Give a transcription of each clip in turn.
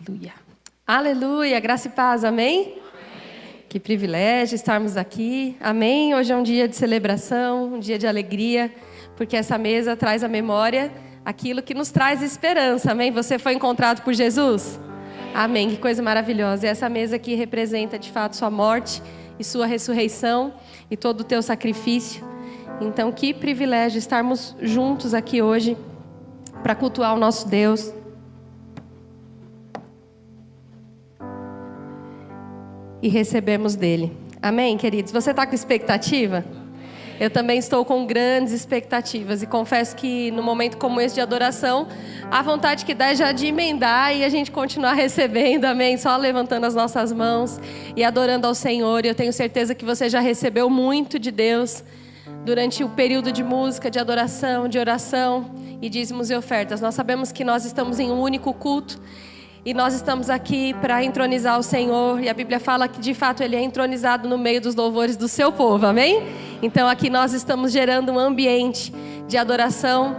Aleluia. Aleluia, graça e paz, amém? Que privilégio estarmos aqui, amém? Hoje é um dia de celebração, um dia de alegria, porque essa mesa traz à memória aquilo que nos traz esperança, amém? Você foi encontrado por Jesus? Amém, que coisa maravilhosa. E essa mesa aqui representa de fato sua morte e sua ressurreição e todo o teu sacrifício. Então que privilégio estarmos juntos aqui hoje para cultuar o nosso Deus. E recebemos dele. Amém, queridos? Você está com expectativa? Eu também estou com grandes expectativas. E confesso que no momento como esse de adoração, a vontade que dá é já de emendar e a gente continuar recebendo, amém? Só levantando as nossas mãos e adorando ao Senhor. E eu tenho certeza que você já recebeu muito de Deus durante o período de música, de adoração, de oração e dízimos e ofertas. Nós sabemos que nós estamos em um único culto. E nós estamos aqui para entronizar o Senhor. E a Bíblia fala que de fato Ele é entronizado no meio dos louvores do seu povo, amém? Então aqui nós estamos gerando um ambiente de adoração.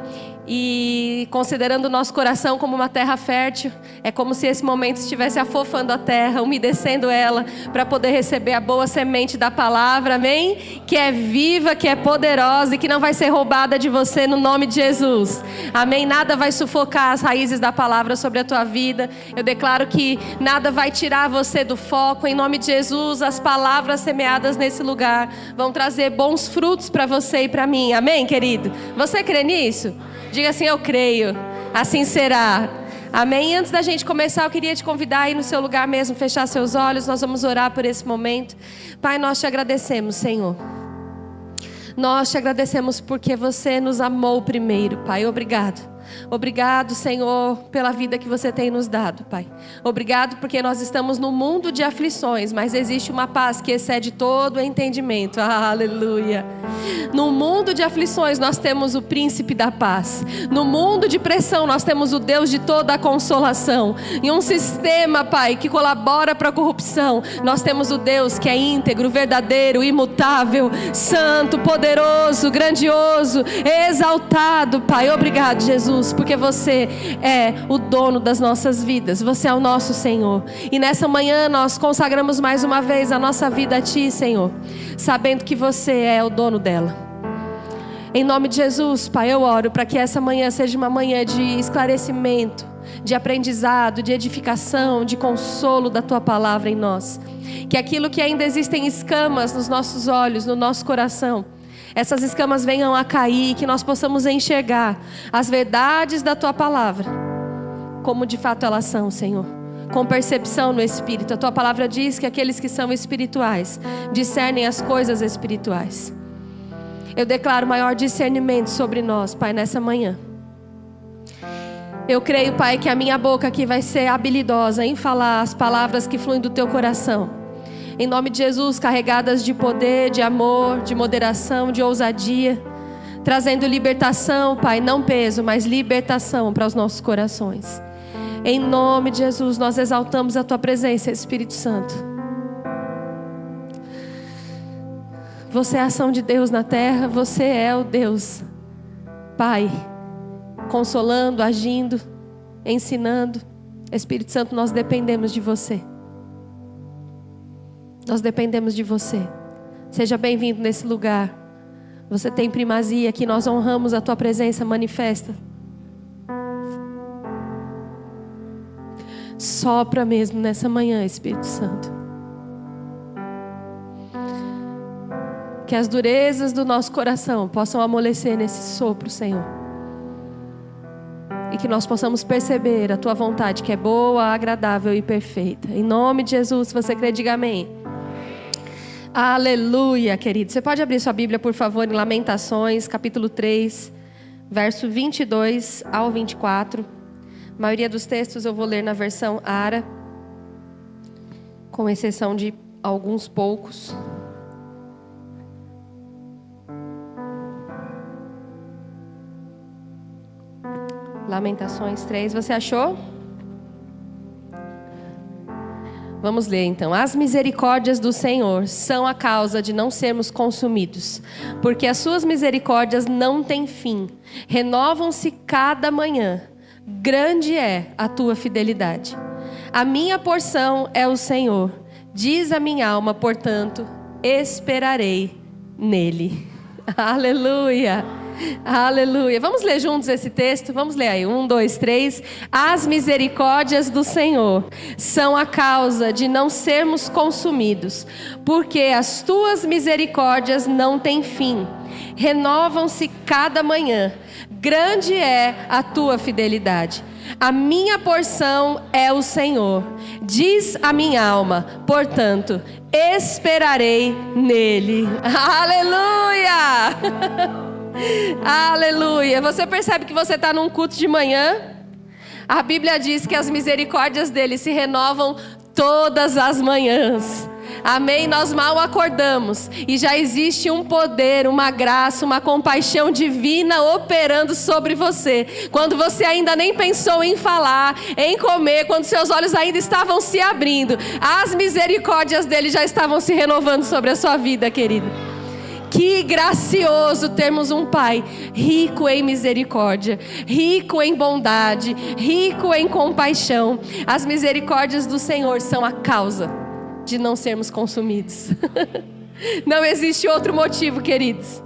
E considerando o nosso coração como uma terra fértil, é como se esse momento estivesse afofando a terra, umedecendo ela, para poder receber a boa semente da palavra, amém? Que é viva, que é poderosa e que não vai ser roubada de você no nome de Jesus, amém? Nada vai sufocar as raízes da palavra sobre a tua vida. Eu declaro que nada vai tirar você do foco, em nome de Jesus. As palavras semeadas nesse lugar vão trazer bons frutos para você e para mim, amém, querido? Você crê nisso? Diga assim: eu creio, assim será. Amém? Antes da gente começar, eu queria te convidar aí no seu lugar mesmo, fechar seus olhos. Nós vamos orar por esse momento. Pai, nós te agradecemos, Senhor. Nós te agradecemos porque você nos amou primeiro, Pai. Obrigado. Obrigado, Senhor, pela vida que você tem nos dado, Pai. Obrigado porque nós estamos num mundo de aflições, mas existe uma paz que excede todo o entendimento. Aleluia. No mundo de aflições nós temos o príncipe da paz. No mundo de pressão nós temos o Deus de toda a consolação. Em um sistema, Pai, que colabora para a corrupção, nós temos o Deus que é íntegro, verdadeiro, imutável, santo, poderoso, grandioso, exaltado, Pai. Obrigado, Jesus, porque você é o dono das nossas vidas. Você é o nosso Senhor. E nessa manhã nós consagramos mais uma vez a nossa vida a Ti, Senhor, sabendo que você é o dono dela. Em nome de Jesus, Pai, eu oro para que essa manhã seja uma manhã de esclarecimento, de aprendizado, de edificação, de consolo da Tua palavra em nós. Que aquilo que ainda existem escamas nos nossos olhos, no nosso coração, essas escamas venham a cair, que nós possamos enxergar as verdades da Tua palavra, como de fato elas são, Senhor, com percepção no Espírito. A Tua palavra diz que aqueles que são espirituais discernem as coisas espirituais. Eu declaro maior discernimento sobre nós, Pai, nessa manhã. Eu creio, Pai, que a minha boca aqui vai ser habilidosa em falar as palavras que fluem do Teu coração. Em nome de Jesus, carregadas de poder, de amor, de moderação, de ousadia, trazendo libertação, Pai, não peso, mas libertação para os nossos corações. Em nome de Jesus, nós exaltamos a Tua presença, Espírito Santo. Você é a ação de Deus na terra, você é o Deus, Pai, consolando, agindo, ensinando. Espírito Santo, nós dependemos de você. Nós dependemos de você. Seja bem-vindo nesse lugar. Você tem primazia, que nós honramos a Tua presença manifesta. Sopra mesmo nessa manhã, Espírito Santo. Que as durezas do nosso coração possam amolecer nesse sopro, Senhor. E que nós possamos perceber a Tua vontade, que é boa, agradável e perfeita. Em nome de Jesus, se você crê, diga amém. Aleluia, querido. Você pode abrir sua Bíblia, por favor, em Lamentações, capítulo 3, verso 22 ao 24. A maioria dos textos eu vou ler na versão ARA, com exceção de alguns poucos. Lamentações 3, você achou? Vamos ler então. As misericórdias do Senhor são a causa de não sermos consumidos, porque as suas misericórdias não têm fim, renovam-se cada manhã. Grande é a tua fidelidade. A minha porção é o Senhor. Diz a minha alma, portanto, esperarei nele. Aleluia. Aleluia. Vamos ler juntos esse texto? Vamos ler aí. 1, 2, 3. As misericórdias do Senhor são a causa de não sermos consumidos, porque as tuas misericórdias não têm fim. Renovam-se cada manhã. Grande é a tua fidelidade. A minha porção é o Senhor. Diz a minha alma, portanto, esperarei nele. Aleluia! Aleluia. Você percebe que você está num culto de manhã? A Bíblia diz que as misericórdias dele se renovam todas as manhãs. Amém? Nós mal acordamos e já existe um poder, uma graça, uma compaixão divina operando sobre você. Quando você ainda nem pensou em falar, em comer, quando seus olhos ainda estavam se abrindo, as misericórdias dele já estavam se renovando sobre a sua vida, querido. Que gracioso termos um Pai rico em misericórdia, rico em bondade, rico em compaixão. As misericórdias do Senhor são a causa de não sermos consumidos. Não existe outro motivo, queridos,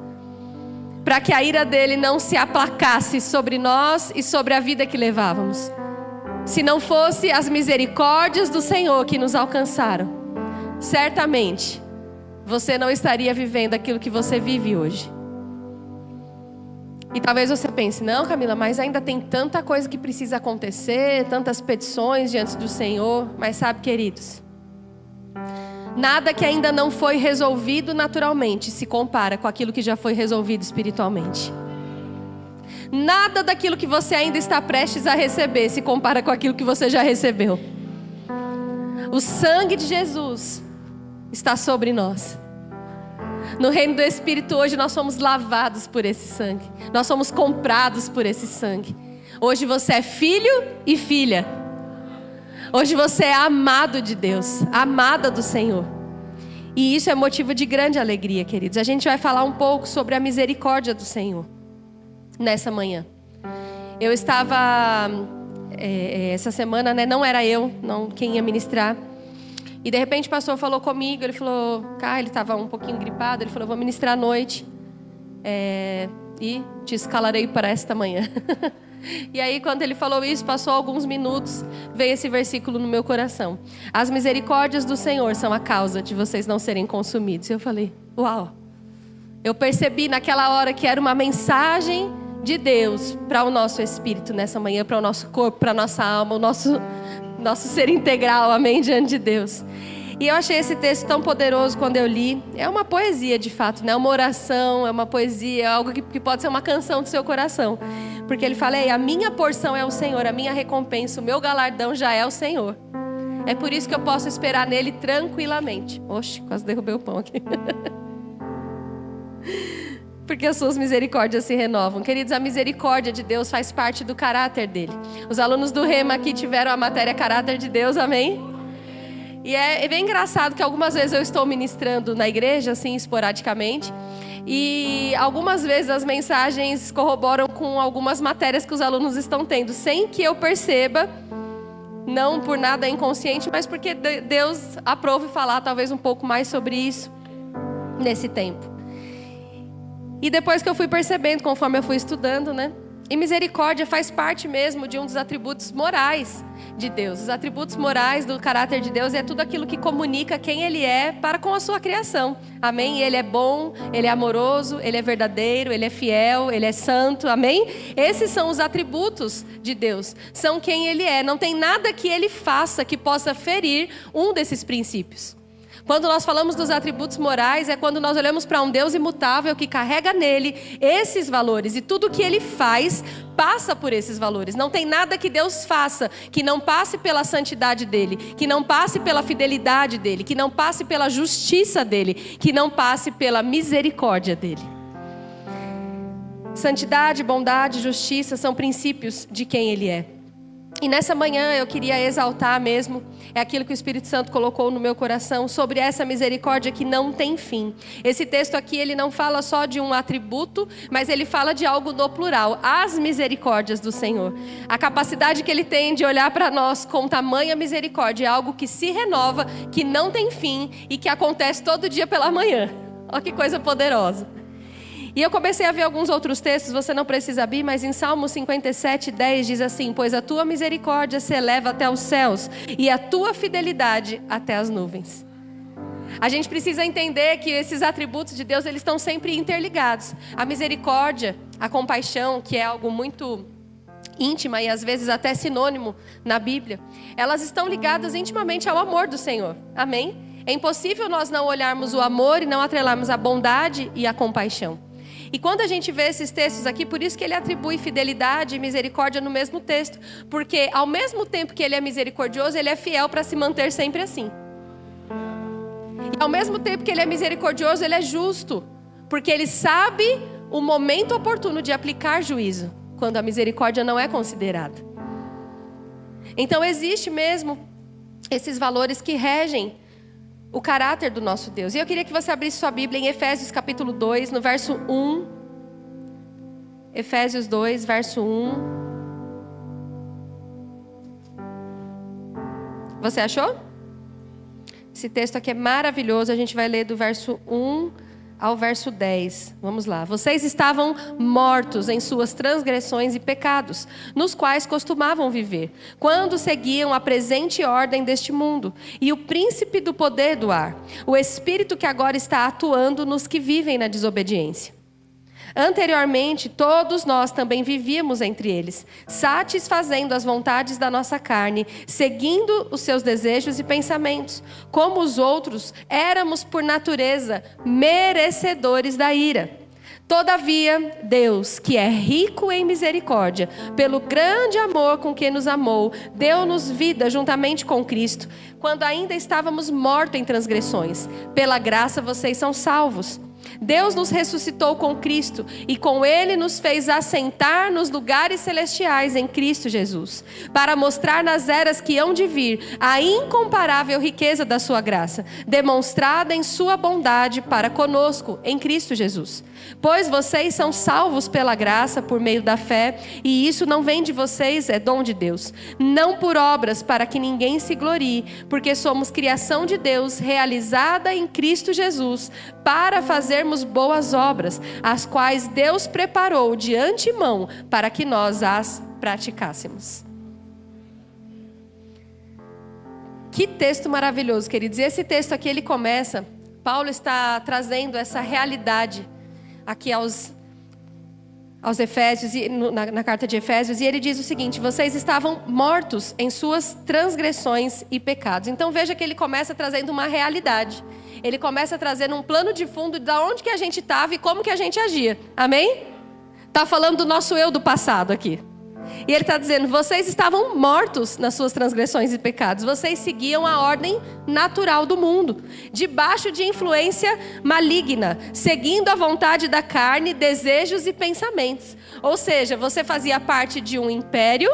para que a ira dele não se aplacasse sobre nós e sobre a vida que levávamos. Se não fosse as misericórdias do Senhor que nos alcançaram, certamente você não estaria vivendo aquilo que você vive hoje. E talvez você pense, não, Camila, mas ainda tem tanta coisa que precisa acontecer, tantas petições diante do Senhor. Mas sabe, queridos, nada que ainda não foi resolvido naturalmente se compara com aquilo que já foi resolvido espiritualmente. Nada daquilo que você ainda está prestes a receber se compara com aquilo que você já recebeu. O sangue de Jesus está sobre nós. No reino do Espírito hoje nós somos lavados por esse sangue. Nós somos comprados por esse sangue. Hoje você é filho e filha. Hoje você é amado de Deus, amada do Senhor. E isso é motivo de grande alegria, queridos. A gente vai falar um pouco sobre a misericórdia do Senhor nessa manhã. Eu estava essa semana, né, não era eu, não quem ia ministrar. E de repente o pastor falou comigo, ele falou, ele estava um pouquinho gripado, ele falou, vou ministrar à noite e te escalarei para esta manhã. E aí quando ele falou isso, passou alguns minutos, veio esse versículo no meu coração. As misericórdias do Senhor são a causa de vocês não serem consumidos. E eu falei, uau. Eu percebi naquela hora que era uma mensagem de Deus para o nosso espírito nessa manhã, para o nosso corpo, para a nossa alma, o nosso ser integral, amém, diante de Deus. E eu achei esse texto tão poderoso quando eu li. É uma poesia de fato, né? Uma oração, é uma poesia, é algo que pode ser uma canção do seu coração. Porque ele fala, a minha porção é o Senhor, a minha recompensa, o meu galardão já é o Senhor. É por isso que eu posso esperar nele tranquilamente. Oxe, quase derrubei o pão aqui. Porque as suas misericórdias se renovam. Queridos, a misericórdia de Deus faz parte do caráter dele. Os alunos do Rema aqui tiveram a matéria caráter de Deus, amém? E é bem engraçado que algumas vezes eu estou ministrando na igreja, assim, esporadicamente. E algumas vezes as mensagens corroboram com algumas matérias que os alunos estão tendo, sem que eu perceba, não por nada inconsciente, mas porque Deus aprove falar talvez um pouco mais sobre isso nesse tempo. E depois que eu fui percebendo, conforme eu fui estudando, né? E misericórdia faz parte mesmo de um dos atributos morais de Deus. Os atributos morais do caráter de Deus é tudo aquilo que comunica quem Ele é para com a sua criação. Amém? Ele é bom, Ele é amoroso, Ele é verdadeiro, Ele é fiel, Ele é santo. Amém? Esses são os atributos de Deus. São quem Ele é. Não tem nada que Ele faça que possa ferir um desses princípios. Quando nós falamos dos atributos morais, é quando nós olhamos para um Deus imutável que carrega nele esses valores. E tudo que Ele faz passa por esses valores. Não tem nada que Deus faça que não passe pela santidade dEle, que não passe pela fidelidade dEle, que não passe pela justiça dEle, que não passe pela misericórdia dEle. Santidade, bondade, justiça são princípios de quem Ele é. E nessa manhã eu queria exaltar mesmo, é aquilo que o Espírito Santo colocou no meu coração, sobre essa misericórdia que não tem fim. Esse texto aqui, ele não fala só de um atributo, mas ele fala de algo no plural, as misericórdias do Senhor. A capacidade que Ele tem de olhar para nós com tamanha misericórdia é algo que se renova, que não tem fim e que acontece todo dia pela manhã. Olha que coisa poderosa. E eu comecei a ver alguns outros textos, você não precisa abrir, mas em Salmo 57:10 diz assim: pois a tua misericórdia se eleva até os céus e a tua fidelidade até as nuvens. A gente precisa entender que esses atributos de Deus, eles estão sempre interligados. A misericórdia, a compaixão, que é algo muito íntima e às vezes até sinônimo na Bíblia, elas estão ligadas intimamente ao amor do Senhor. Amém? É impossível nós não olharmos o amor e não atrelarmos a bondade e a compaixão. E quando a gente vê esses textos aqui, por isso que ele atribui fidelidade e misericórdia no mesmo texto. Porque ao mesmo tempo que ele é misericordioso, ele é fiel para se manter sempre assim. E ao mesmo tempo que ele é misericordioso, ele é justo. Porque ele sabe o momento oportuno de aplicar juízo, quando a misericórdia não é considerada. Então existe mesmo esses valores que regem o caráter do nosso Deus. E eu queria que você abrisse sua Bíblia em Efésios capítulo 2, no verso 1. Efésios 2, verso 1. Você achou? Esse texto aqui é maravilhoso. A gente vai ler do verso 1 ao verso 10. Vamos lá. Vocês estavam mortos em suas transgressões e pecados, nos quais costumavam viver, quando seguiam a presente ordem deste mundo e o príncipe do poder do ar, o espírito que agora está atuando nos que vivem na desobediência. Anteriormente, todos nós também vivíamos entre eles, satisfazendo as vontades da nossa carne, seguindo os seus desejos e pensamentos. Como os outros, éramos por natureza merecedores da ira. Todavia, Deus, que é rico em misericórdia, pelo grande amor com que nos amou, deu-nos vida juntamente com Cristo, quando ainda estávamos mortos em transgressões. Pela graça vocês são salvos. Deus nos ressuscitou com Cristo e com Ele nos fez assentar nos lugares celestiais em Cristo Jesus, para mostrar nas eras que hão de vir a incomparável riqueza da sua graça, demonstrada em sua bondade para conosco em Cristo Jesus. Pois vocês são salvos pela graça por meio da fé, e isso não vem de vocês, é dom de Deus, não por obras para que ninguém se glorie, porque somos criação de Deus, realizada em Cristo Jesus, para fazermos boas obras, as quais Deus preparou de antemão para que nós as praticássemos. Que texto maravilhoso, queridos. E esse texto aqui, ele começa, Paulo está trazendo essa realidade aqui aos Efésios, na carta de Efésios, e ele diz o seguinte: vocês estavam mortos em suas transgressões e pecados. Então veja que ele começa trazendo uma realidade. Ele começa trazendo um plano de fundo de onde que a gente estava e como que a gente agia. Amém? Está falando do nosso eu do passado aqui. E ele está dizendo, vocês estavam mortos nas suas transgressões e pecados. Vocês seguiam a ordem natural do mundo, debaixo de influência maligna, seguindo a vontade da carne, desejos e pensamentos. Ou seja, você fazia parte de um império,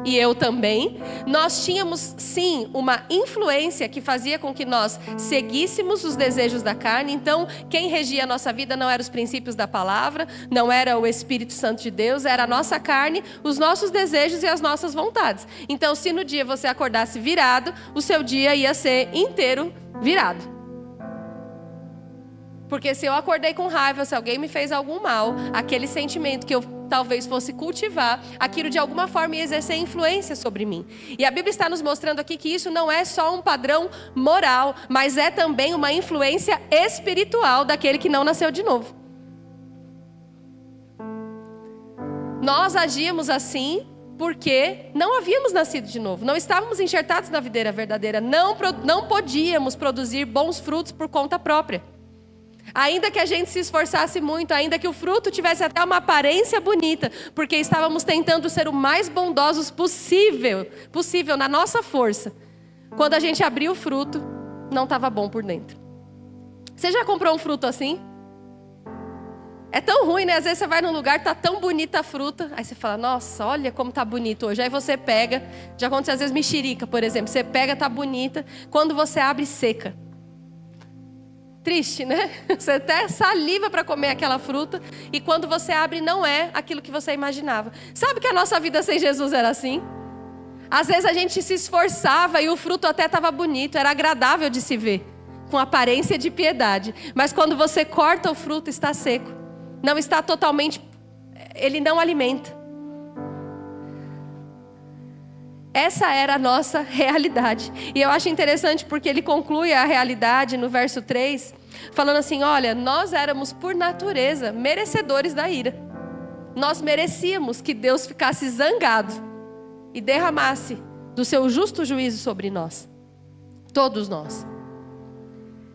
e eu também. Nós tínhamos sim uma influência que fazia com que nós seguíssemos os desejos da carne. Então quem regia a nossa vida não eram os princípios da palavra, não era o Espírito Santo de Deus, era a nossa carne, os nossos desejos e as nossas vontades. Então se no dia você acordasse virado, o seu dia ia ser inteiro virado. Porque se eu acordei com raiva, se alguém me fez algum mal, aquele sentimento que eu talvez fosse cultivar, aquilo de alguma forma ia exercer influência sobre mim. E a Bíblia está nos mostrando aqui que isso não é só um padrão moral, mas é também uma influência espiritual daquele que não nasceu de novo. Nós agíamos assim porque não havíamos nascido de novo, não estávamos enxertados na videira verdadeira, não podíamos produzir bons frutos por conta própria. Ainda que a gente se esforçasse muito, ainda que o fruto tivesse até uma aparência bonita, porque estávamos tentando ser o mais bondosos possível na nossa força. Quando a gente abriu o fruto, não estava bom por dentro. Você já comprou um fruto assim? É tão ruim, né? Às vezes você vai num lugar, tá tão bonita a fruta, aí você fala, nossa, olha como tá bonito hoje. Aí você pega, já aconteceu às vezes mexerica, por exemplo. Você pega, tá bonita, quando você abre, seca. Triste, né? Você até saliva para comer aquela fruta, e quando você abre, não é aquilo que você imaginava. Sabe que a nossa vida sem Jesus era assim? Às vezes a gente se esforçava e o fruto até estava bonito, era agradável de se ver, com aparência de piedade. Mas quando você corta o fruto, está seco. Não está totalmente, ele não alimenta. Essa era a nossa realidade. E eu acho interessante porque ele conclui a realidade no verso 3, falando assim, olha, nós éramos por natureza merecedores da ira. Nós merecíamos que Deus ficasse zangado e derramasse do seu justo juízo sobre nós. Todos nós.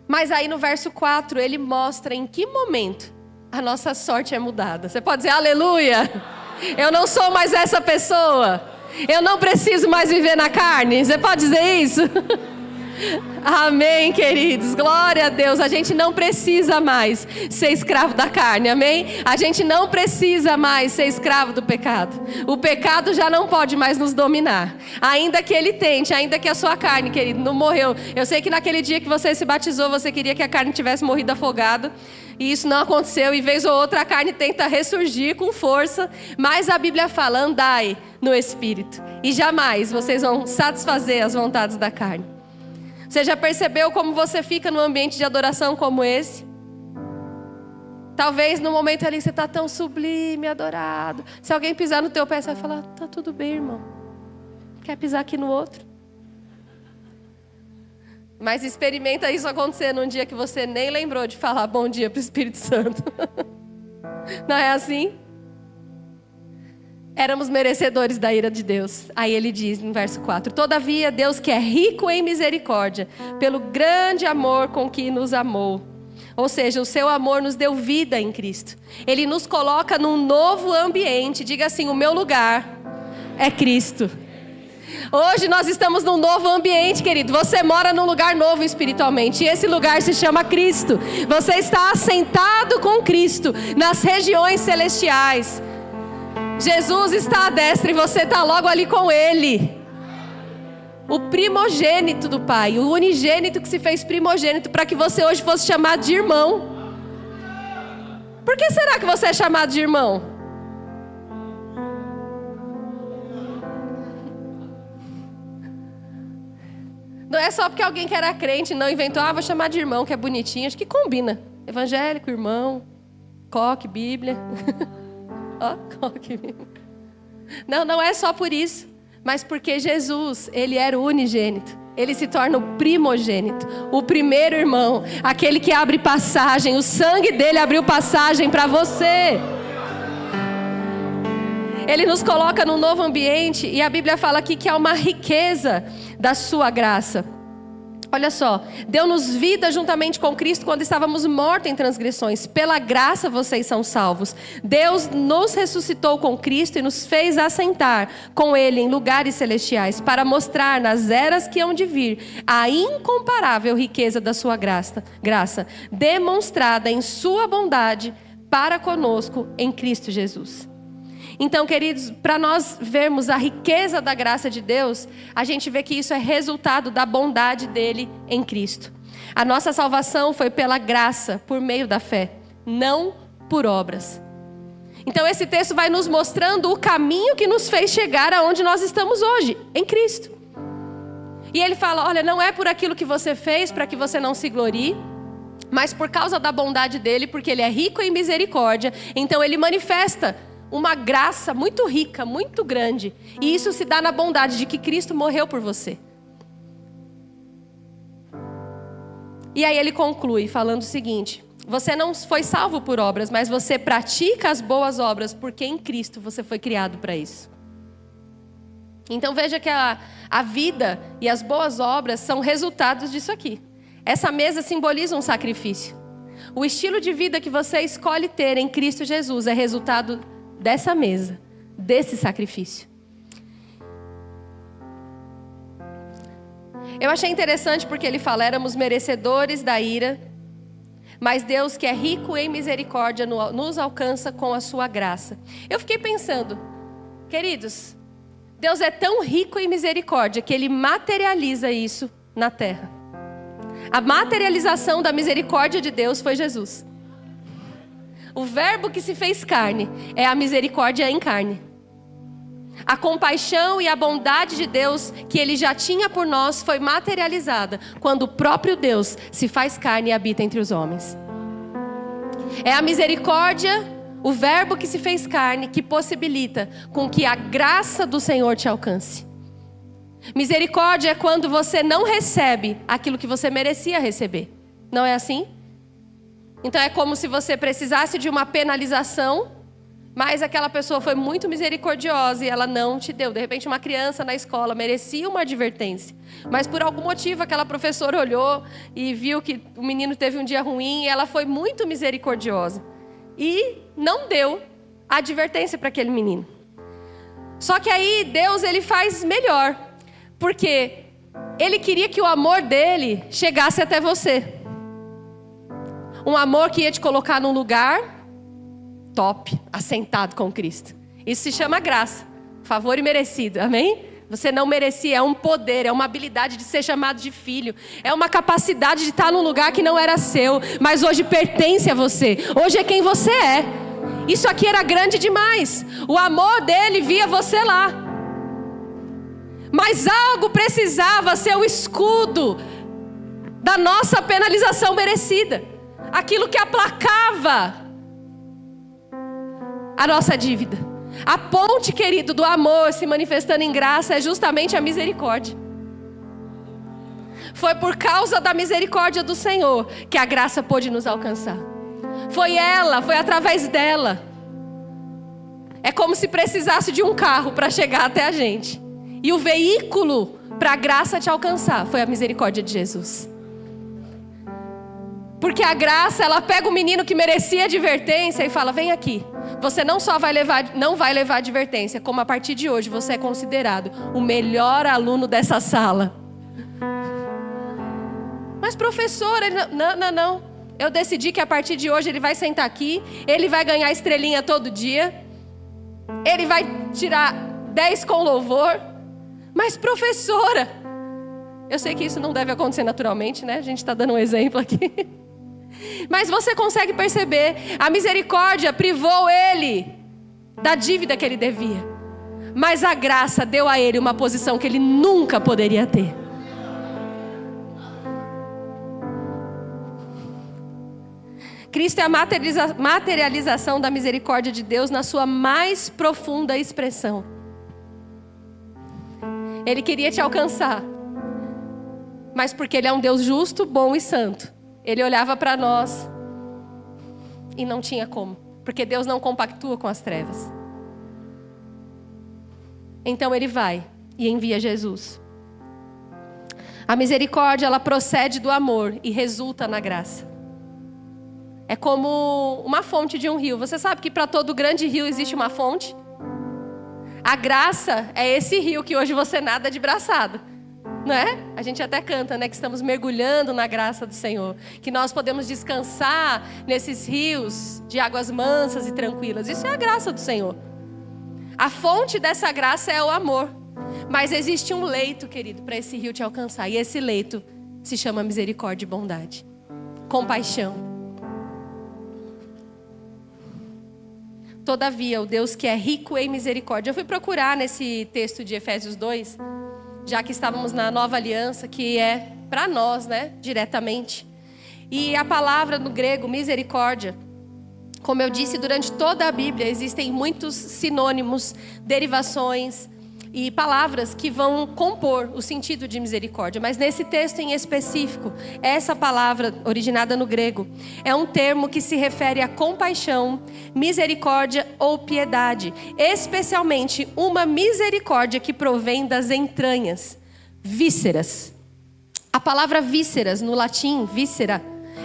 Mas aí no verso 4, ele mostra em que momento a nossa sorte é mudada. Você pode dizer aleluia? Eu não sou mais essa pessoa. Eu não preciso mais viver na carne. Você pode dizer isso? Amém, queridos. Glória a Deus. A gente não precisa mais ser escravo da carne. Amém? A gente não precisa mais ser escravo do pecado. O pecado já não pode mais nos dominar. Ainda que ele tente, ainda que a sua carne, querido, não morreu. Eu sei que naquele dia que você se batizou, você queria que a carne tivesse morrido afogada. E isso não aconteceu, e vez ou outra a carne tenta ressurgir com força, mas a Bíblia fala, andai no Espírito, e jamais vocês vão satisfazer as vontades da carne. Você já percebeu como você fica num ambiente de adoração como esse? Talvez no momento ali você está tão sublime, adorado. Se alguém pisar no teu pé, você vai falar, tá tudo bem, irmão. Quer pisar aqui no outro? Mas experimenta isso acontecer num dia que você nem lembrou de falar bom dia para o Espírito Santo. Não é assim? Éramos merecedores da ira de Deus. Aí ele diz no verso 4, todavia Deus que é rico em misericórdia, pelo grande amor com que nos amou. Ou seja, o seu amor nos deu vida em Cristo. Ele nos coloca num novo ambiente. Diga assim, o meu lugar é Cristo. Hoje nós estamos num novo ambiente, querido. Você mora num lugar novo espiritualmente. E esse lugar se chama Cristo. Você está assentado com Cristo nas regiões celestiais. Jesus está à destra e você está logo ali com Ele. O primogênito do Pai. O unigênito que se fez primogênito para que você hoje fosse chamado de irmão. Por que será que você é chamado de irmão? Não é só porque alguém que era crente não inventou, vou chamar de irmão, que é bonitinho. Acho que combina. Evangélico, irmão, coque, Bíblia. Ó, coque, Bíblia. Não é só por isso. Mas porque Jesus, Ele era o unigênito. Ele se torna o primogênito, o primeiro irmão. Aquele que abre passagem. O sangue dele abriu passagem para você. Ele nos coloca num novo ambiente. E a Bíblia fala aqui que há uma riqueza da sua graça. Olha só, deu-nos vida juntamente com Cristo quando estávamos mortos em transgressões. Pela graça vocês são salvos. Deus nos ressuscitou com Cristo e nos fez assentar com Ele em lugares celestiais, para mostrar nas eras que hão de vir a incomparável riqueza da sua graça, demonstrada em sua bondade para conosco em Cristo Jesus. Então, queridos, para nós vermos a riqueza da graça de Deus, a gente vê que isso é resultado da bondade dele em Cristo. A nossa salvação foi pela graça, por meio da fé, não por obras. Então esse texto vai nos mostrando o caminho que nos fez chegar aonde nós estamos hoje, em Cristo. E ele fala, olha, não é por aquilo que você fez, para que você não se glorie, mas por causa da bondade dele, porque ele é rico em misericórdia, então ele manifesta uma graça muito rica, muito grande. E isso se dá na bondade de que Cristo morreu por você. E aí ele conclui falando o seguinte: você não foi salvo por obras, mas você pratica as boas obras, porque em Cristo você foi criado para isso. Então veja que a vida e as boas obras são resultados disso aqui. Essa mesa simboliza um sacrifício. O estilo de vida que você escolhe ter em Cristo Jesus é resultado dessa mesa, desse sacrifício. Eu achei interessante porque ele fala, éramos merecedores da ira, Mas Deus, que é rico em misericórdia, nos alcança com a sua graça. Eu fiquei pensando, queridos, Deus é tão rico em misericórdia que Ele materializa isso na terra. A materialização da misericórdia de Deus foi Jesus. O verbo que se fez carne é a misericórdia em carne. A compaixão e a bondade de Deus que Ele já tinha por nós foi materializada quando o próprio Deus se faz carne e habita entre os homens. É a misericórdia, o verbo que se fez carne, que possibilita com que a graça do Senhor te alcance. Misericórdia é quando você não recebe aquilo que você merecia receber. Não é assim? Então é como se você precisasse de uma penalização, mas aquela pessoa foi muito misericordiosa e ela não te deu. De repente uma criança na escola merecia uma advertência, mas por algum motivo aquela professora olhou e viu que o menino teve um dia ruim e ela foi muito misericordiosa e não deu a advertência para aquele menino. Só que aí Deus, Ele faz melhor, porque Ele queria que o amor dele chegasse até você. Um amor que ia te colocar num lugar top, assentado com Cristo. Isso se chama graça, favor imerecido, amém? Você não merecia, é um poder, é uma habilidade de ser chamado de filho, é uma capacidade de estar num lugar que não era seu, mas hoje pertence a você, hoje é quem você é. Isso aqui era grande demais, o amor dele via você lá, mas algo precisava ser o escudo da nossa penalização merecida, aquilo que aplacava a nossa dívida. A ponte, querido, do amor se manifestando em graça é justamente a misericórdia. Foi por causa da misericórdia do Senhor que a graça pôde nos alcançar. Foi através dela. É como se precisasse de um carro para chegar até a gente. E o veículo para a graça te alcançar foi a misericórdia de Jesus. Porque a graça, ela pega o menino que merecia advertência e fala: vem aqui. Você não só não vai levar advertência, como a partir de hoje você é considerado o melhor aluno dessa sala. Mas professora, não. Eu decidi que a partir de hoje ele vai sentar aqui, ele vai ganhar estrelinha todo dia, ele vai tirar 10 com louvor. Mas professora, eu sei que isso não deve acontecer naturalmente, né? A gente está dando um exemplo aqui. Mas você consegue perceber, a misericórdia privou ele da dívida que ele devia, mas a graça deu a ele uma posição que ele nunca poderia ter. Cristo é a materialização da misericórdia de Deus na sua mais profunda expressão. Ele queria te alcançar, mas porque Ele é um Deus justo, bom e santo, Ele olhava para nós e não tinha como, porque Deus não compactua com as trevas. Então Ele vai e envia Jesus. A misericórdia, ela procede do amor e resulta na graça. É como uma fonte de um rio. Você sabe que para todo grande rio existe uma fonte? A graça é esse rio que hoje você nada de braçada, não é? A gente até canta, né? Que estamos mergulhando na graça do Senhor, que nós podemos descansar nesses rios de águas mansas e tranquilas. Isso é a graça do Senhor. A fonte dessa graça é o amor. Mas existe um leito, querido, para esse rio te alcançar. E esse leito se chama misericórdia e bondade, compaixão. Todavia, o Deus que é rico em misericórdia. Eu fui procurar nesse texto de Efésios 2, já que estávamos na nova aliança, que é para nós, né, diretamente. E a palavra no grego, misericórdia, como eu disse, durante toda a Bíblia existem muitos sinônimos, derivações e palavras que vão compor o sentido de misericórdia. Mas nesse texto em específico, essa palavra, originada no grego, é um termo que se refere a compaixão, misericórdia ou piedade. Especialmente uma misericórdia que provém das entranhas, vísceras. A palavra vísceras, no latim, víscera,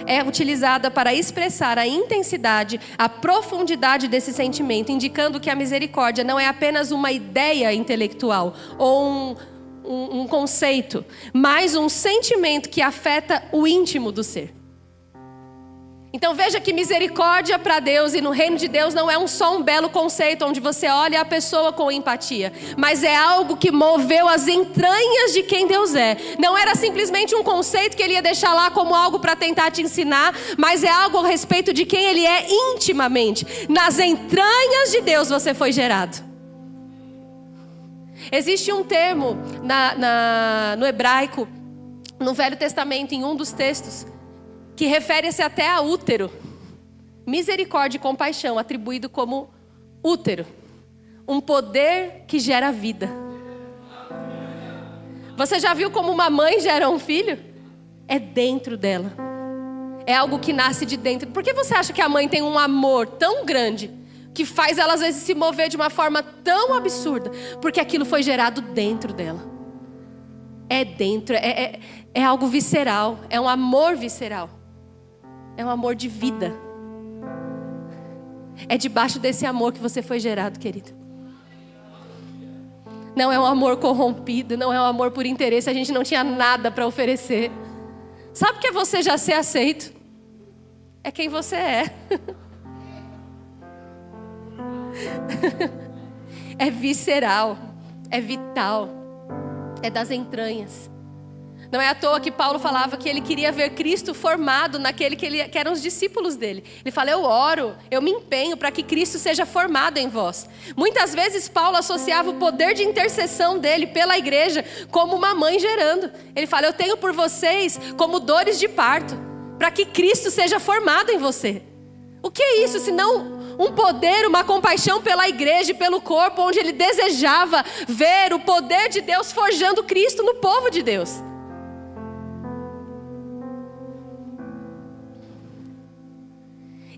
é utilizada para expressar a intensidade, a profundidade desse sentimento, indicando que a misericórdia não é apenas uma ideia intelectual ou um conceito, mas um sentimento que afeta o íntimo do ser. Então veja que misericórdia para Deus e no reino de Deus não é só um belo conceito onde você olha a pessoa com empatia, mas é algo que moveu as entranhas de quem Deus é. Não era simplesmente um conceito que ele ia deixar lá como algo para tentar te ensinar, mas é algo a respeito de quem ele é intimamente. Nas entranhas de Deus você foi gerado. Existe um termo no hebraico, no Velho Testamento, em um dos textos, que refere-se até a útero. Misericórdia e compaixão, atribuído como útero. Um poder que gera vida. Você já viu como uma mãe gera um filho? É dentro dela. É algo que nasce de dentro. Por que você acha que a mãe tem um amor tão grande que faz ela às vezes se mover de uma forma tão absurda? Porque aquilo foi gerado dentro dela. É dentro, é algo visceral. É um amor visceral. É um amor de vida. É debaixo desse amor que você foi gerado, querido. Não é um amor corrompido, não é um amor por interesse. A gente não tinha nada para oferecer. Sabe o que é você já ser aceito? É quem você é. É visceral, é vital, é das entranhas. Não é à toa que Paulo falava que ele queria ver Cristo formado naquele que eram os discípulos dele. Ele fala, eu oro, eu me empenho para que Cristo seja formado em vós. Muitas vezes Paulo associava o poder de intercessão dele pela igreja como uma mãe gerando. Ele fala, eu tenho por vocês como dores de parto, para que Cristo seja formado em você. O que é isso, senão um poder, uma compaixão pela igreja e pelo corpo, onde ele desejava ver o poder de Deus forjando Cristo no povo de Deus.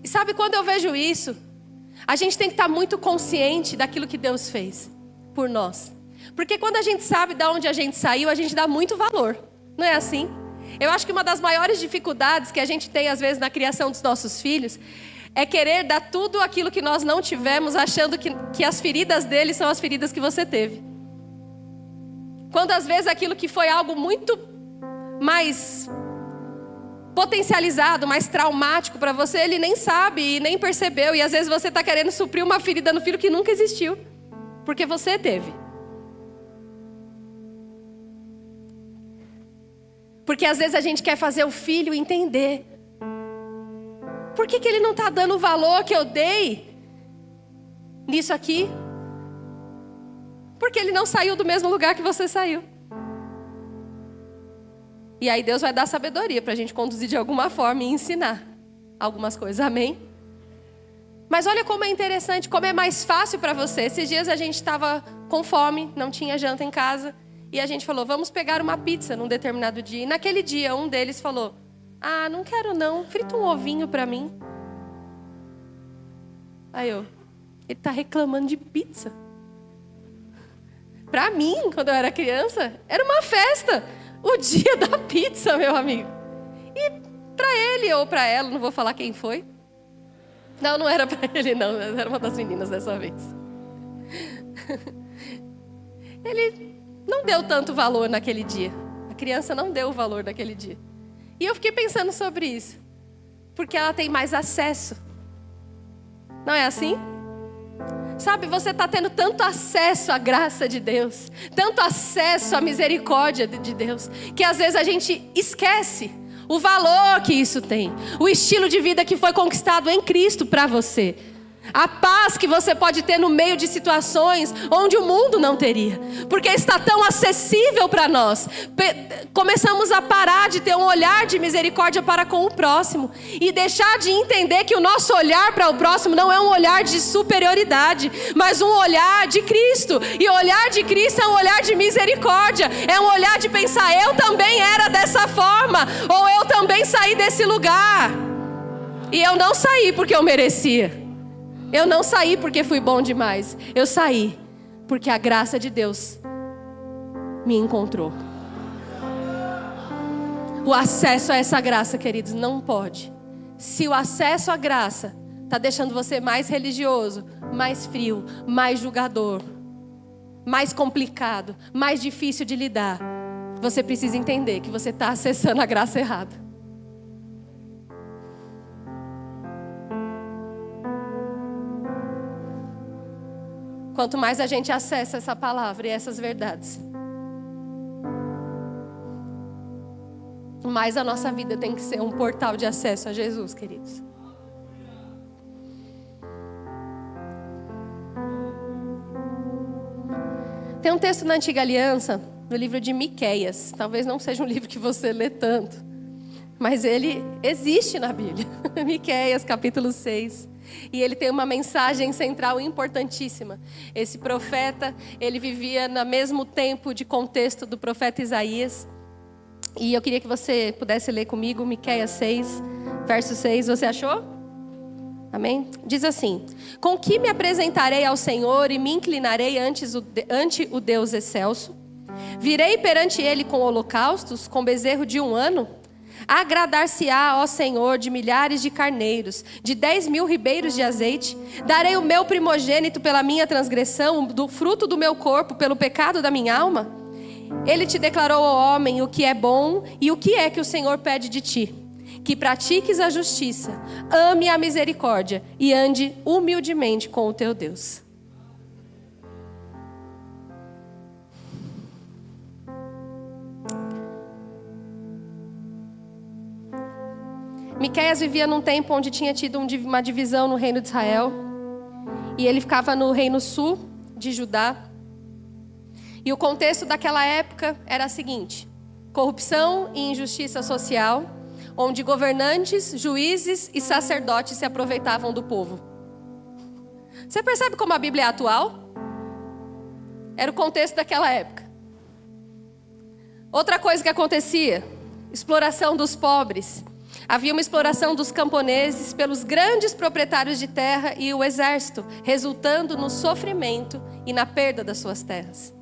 E sabe, quando eu vejo isso, a gente tem que estar muito consciente daquilo que Deus fez por nós. Porque quando a gente sabe de onde a gente saiu, a gente dá muito valor. Não é assim? Eu acho que uma das maiores dificuldades que a gente tem às vezes na criação dos nossos filhos é querer dar tudo aquilo que nós não tivemos, achando que as feridas deles são as feridas que você teve. Quando às vezes aquilo que foi algo muito mais potencializado, mais traumático para você, ele nem sabe e nem percebeu. E às vezes você está querendo suprir uma ferida no filho que nunca existiu, porque você teve. Porque às vezes a gente quer fazer o filho entender. Por que ele não está dando o valor que eu dei nisso aqui? Porque ele não saiu do mesmo lugar que você saiu. E aí Deus vai dar sabedoria para a gente conduzir de alguma forma e ensinar algumas coisas, amém? Mas olha como é interessante, como é mais fácil para você. Esses dias a gente estava com fome, não tinha janta em casa. E a gente falou, vamos pegar uma pizza num determinado dia. E naquele dia um deles falou, não quero não, frita um ovinho para mim. Aí ele está reclamando de pizza. Para mim, quando eu era criança, era uma festa. O dia da pizza, meu amigo. E para ele ou para ela, não vou falar quem foi. Não era para ele não, era uma das meninas dessa vez. Ele não deu tanto valor naquele dia. A criança não deu o valor naquele dia. E eu fiquei pensando sobre isso. Porque ela tem mais acesso. Não é assim? Sabe, você está tendo tanto acesso à graça de Deus, tanto acesso à misericórdia de Deus, que às vezes a gente esquece o valor que isso tem, o estilo de vida que foi conquistado em Cristo para você. A paz que você pode ter no meio de situações onde o mundo não teria. Porque está tão acessível para nós. Começamos a parar de ter um olhar de misericórdia para com o próximo. E deixar de entender que o nosso olhar para o próximo não é um olhar de superioridade, mas um olhar de Cristo. E o olhar de Cristo é um olhar de misericórdia. É um olhar de pensar, eu também era dessa forma. Ou eu também saí desse lugar. E eu não saí porque eu merecia. Eu não saí porque fui bom demais. Eu saí porque a graça de Deus me encontrou. O acesso a essa graça, queridos, não pode. Se o acesso à graça está deixando você mais religioso, mais frio, mais julgador, mais complicado, mais difícil de lidar, você precisa entender que você está acessando a graça errada. Quanto mais a gente acessa essa palavra e essas verdades, mais a nossa vida tem que ser um portal de acesso a Jesus, queridos. Tem um texto na Antiga Aliança, no livro de Miqueias. Talvez não seja um livro que você lê tanto, mas ele existe na Bíblia. Miqueias, capítulo 6. E ele tem uma mensagem central importantíssima. Esse profeta, ele vivia no mesmo tempo de contexto do profeta Isaías. E eu queria que você pudesse ler comigo Miqueias 6, verso 6. Você achou? Amém? Diz assim: com que me apresentarei ao Senhor e me inclinarei ante o Deus excelso? Virei perante ele com holocaustos, com bezerro de 1 ano? Agradar-se-á, ó Senhor, de milhares de carneiros, de 10.000 ribeiros de azeite. Darei o meu primogênito pela minha transgressão, do fruto do meu corpo pelo pecado da minha alma? Ele te declarou, ó homem, o que é bom e o que é que o Senhor pede de ti: que pratiques a justiça, ame a misericórdia e ande humildemente com o teu Deus. Miqueias vivia num tempo onde tinha tido uma divisão no reino de Israel. E ele ficava no reino sul de Judá. E o contexto daquela época era o seguinte: corrupção e injustiça social, onde governantes, juízes e sacerdotes se aproveitavam do povo. Você percebe como a Bíblia é atual? Era o contexto daquela época. Outra coisa que acontecia: exploração dos pobres. Havia uma exploração dos camponeses pelos grandes proprietários de terra e o exército, resultando no sofrimento e na perda das suas terras.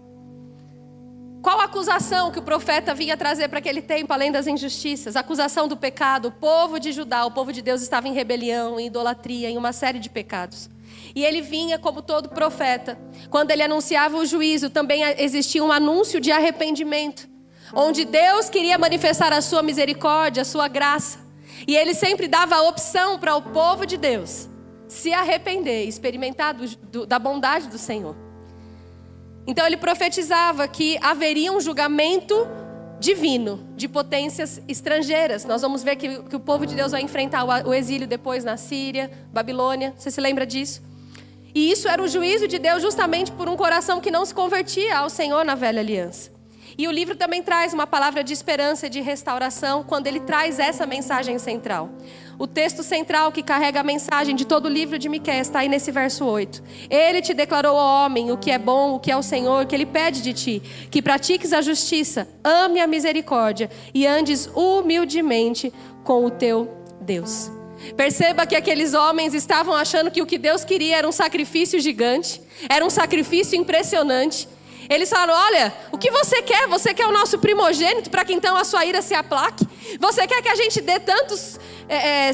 Qual a acusação que o profeta vinha trazer para aquele tempo, além das injustiças? A acusação do pecado. O povo de Judá, o povo de Deus, estava em rebelião, em idolatria, em uma série de pecados. E ele vinha como todo profeta. Quando ele anunciava o juízo, também existia um anúncio de arrependimento, onde Deus queria manifestar a sua misericórdia, a sua graça. E ele sempre dava a opção para o povo de Deus se arrepender, experimentar da bondade do Senhor. Então ele profetizava que haveria um julgamento divino de potências estrangeiras. Nós vamos ver que o povo de Deus vai enfrentar o exílio depois na Síria, Babilônia. Você se lembra disso? E isso era o juízo de Deus justamente por um coração que não se convertia ao Senhor na velha aliança. E o livro também traz uma palavra de esperança e de restauração quando ele traz essa mensagem central. O texto central que carrega a mensagem de todo o livro de Miqueias está aí nesse verso 8. Ele te declarou, ó homem, o que é bom, o que é o Senhor, o que ele pede de ti: que pratiques a justiça, ame a misericórdia e andes humildemente com o teu Deus. Perceba que aqueles homens estavam achando que o que Deus queria era um sacrifício gigante, era um sacrifício impressionante. Eles falaram: olha, o que você quer? Você quer o nosso primogênito para que então a sua ira se aplaque? Você quer que a gente dê tantos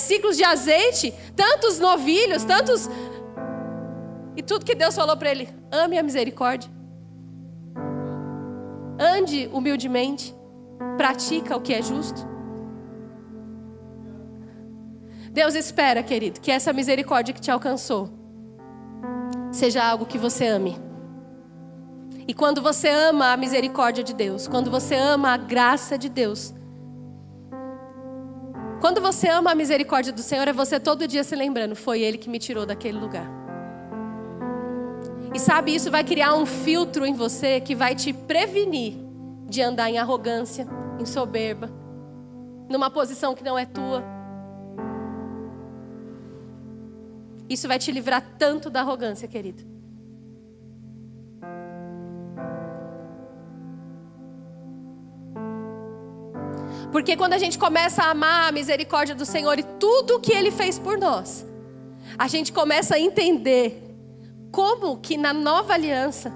ciclos de azeite, tantos novilhos, tantos... E tudo que Deus falou para ele: ame a misericórdia, ande humildemente, pratica o que é justo. Deus espera, querido, que essa misericórdia que te alcançou seja algo que você ame. E quando você ama a misericórdia de Deus, quando você ama a graça de Deus, quando você ama a misericórdia do Senhor, é você todo dia se lembrando: foi Ele que me tirou daquele lugar. E sabe, isso vai criar um filtro em você que vai te prevenir de andar em arrogância, em soberba, numa posição que não é tua. Isso vai te livrar tanto da arrogância, querido. Porque quando a gente começa a amar a misericórdia do Senhor e tudo o que Ele fez por nós, a gente começa a entender como que na nova aliança,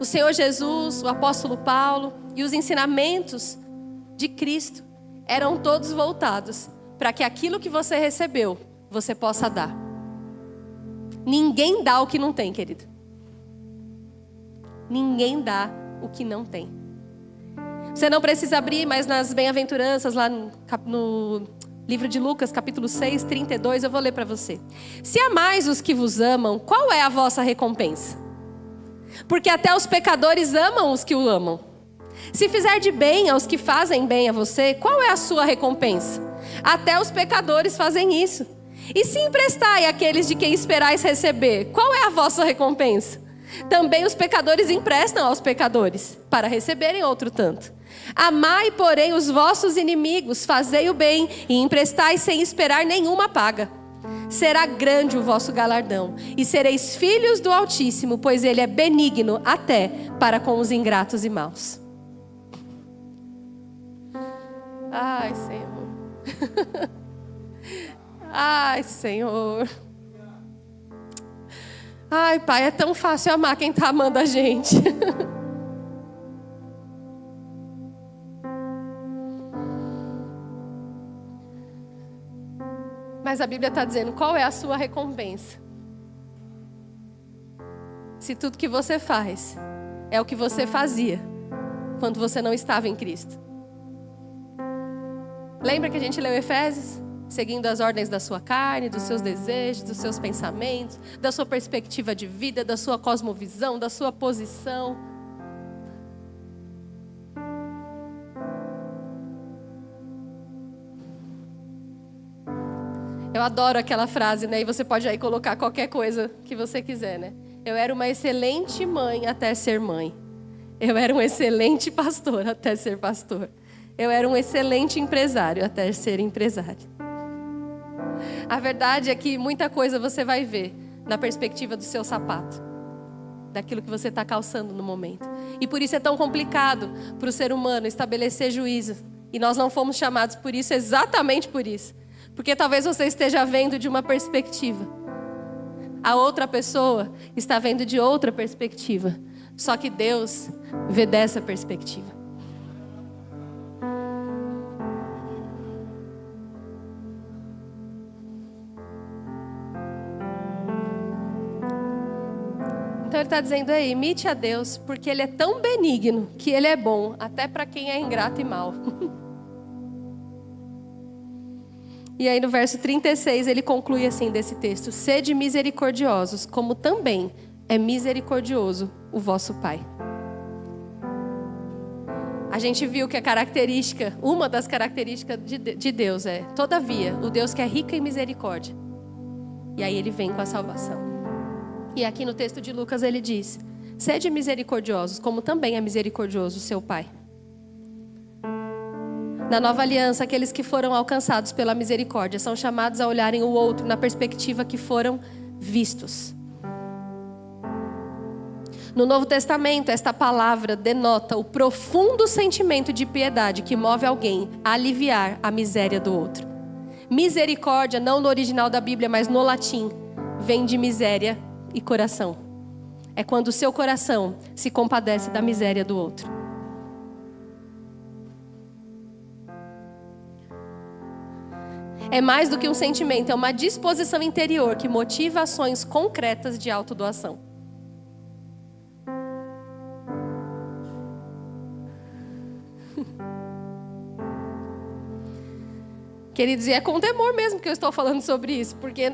o Senhor Jesus, o apóstolo Paulo e os ensinamentos de Cristo eram todos voltados para que aquilo que você recebeu, você possa dar. Ninguém dá o que não tem, querido. Ninguém dá o que não tem. Você não precisa abrir, mas nas bem-aventuranças, lá no livro de Lucas, capítulo 6, 32, eu vou ler para você. Se amais os que vos amam, qual é a vossa recompensa? porque até os pecadores amam os que o amam. Se fizer de bem aos que fazem bem a você, qual é a sua recompensa? Até os pecadores fazem isso. E se emprestai àqueles de quem esperais receber, qual é a vossa recompensa? Também os pecadores emprestam aos pecadores, para receberem outro tanto. Amai, porém, os vossos inimigos, fazei o bem e emprestai sem esperar nenhuma paga. Será grande o vosso galardão, e sereis filhos do Altíssimo, pois Ele é benigno até para com os ingratos e maus. Ai, Senhor. Ai, Senhor. Ai, Pai, é tão fácil amar quem está amando a gente. Mas a Bíblia está dizendo, qual é a sua recompensa? Se tudo que você faz é o que você fazia quando você não estava em Cristo. Lembra que a gente leu Efésios? Seguindo as ordens da sua carne, dos seus desejos, dos seus pensamentos, da sua perspectiva de vida, da sua cosmovisão, da sua posição. Eu adoro aquela frase, né? E você pode aí colocar qualquer coisa que você quiser, né? Eu era uma excelente mãe até ser mãe. Eu era um excelente pastor até ser pastor. Eu era um excelente empresário até ser empresário. A verdade é que muita coisa você vai ver na perspectiva do seu sapato, daquilo que você está calçando no momento. E por isso é tão complicado para o ser humano estabelecer juízo. E nós não fomos chamados por isso, exatamente por isso. Porque talvez você esteja vendo de uma perspectiva. A outra pessoa está vendo de outra perspectiva. Só que Deus vê dessa perspectiva. Então ele está dizendo aí, imite a Deus, porque Ele é tão benigno que Ele é bom, até para quem é ingrato e mau. E aí no verso 36 ele conclui assim desse texto: sede misericordiosos, como também é misericordioso o vosso Pai. A gente viu que a característica, uma das características de Deus é, todavia, o Deus que é rico em misericórdia. E aí Ele vem com a salvação. E aqui no texto de Lucas ele diz: sede misericordiosos, como também é misericordioso o seu Pai. Na nova aliança, aqueles que foram alcançados pela misericórdia são chamados a olharem o outro na perspectiva que foram vistos. No Novo Testamento, esta palavra denota o profundo sentimento de piedade que move alguém a aliviar a miséria do outro. Misericórdia, não no original da Bíblia, mas no latim, vem de miséria e coração. É quando o seu coração se compadece da miséria do outro. É mais do que um sentimento, é uma disposição interior que motiva ações concretas de autodoação. Queridos, e é com temor mesmo que eu estou falando sobre isso, porque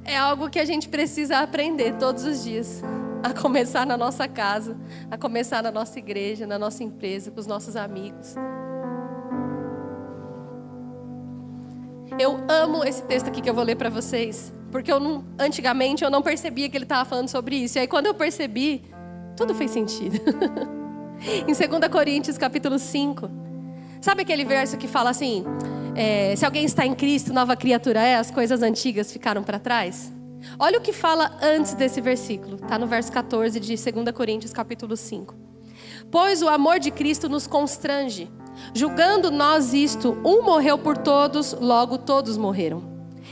é algo que a gente precisa aprender todos os dias. A começar na nossa casa, a começar na nossa igreja, na nossa empresa, com os nossos amigos. Eu amo esse texto aqui que eu vou ler para vocês, porque antigamente eu não percebia que ele estava falando sobre isso. E aí quando eu percebi, tudo fez sentido. Em 2 Coríntios capítulo 5, sabe aquele verso que fala assim, se alguém está em Cristo, nova criatura é, as coisas antigas ficaram para trás? Olha o que fala antes desse versículo, está no verso 14 de 2 Coríntios capítulo 5. Pois o amor de Cristo nos constrange, julgando nós isto, um morreu por todos, logo todos morreram.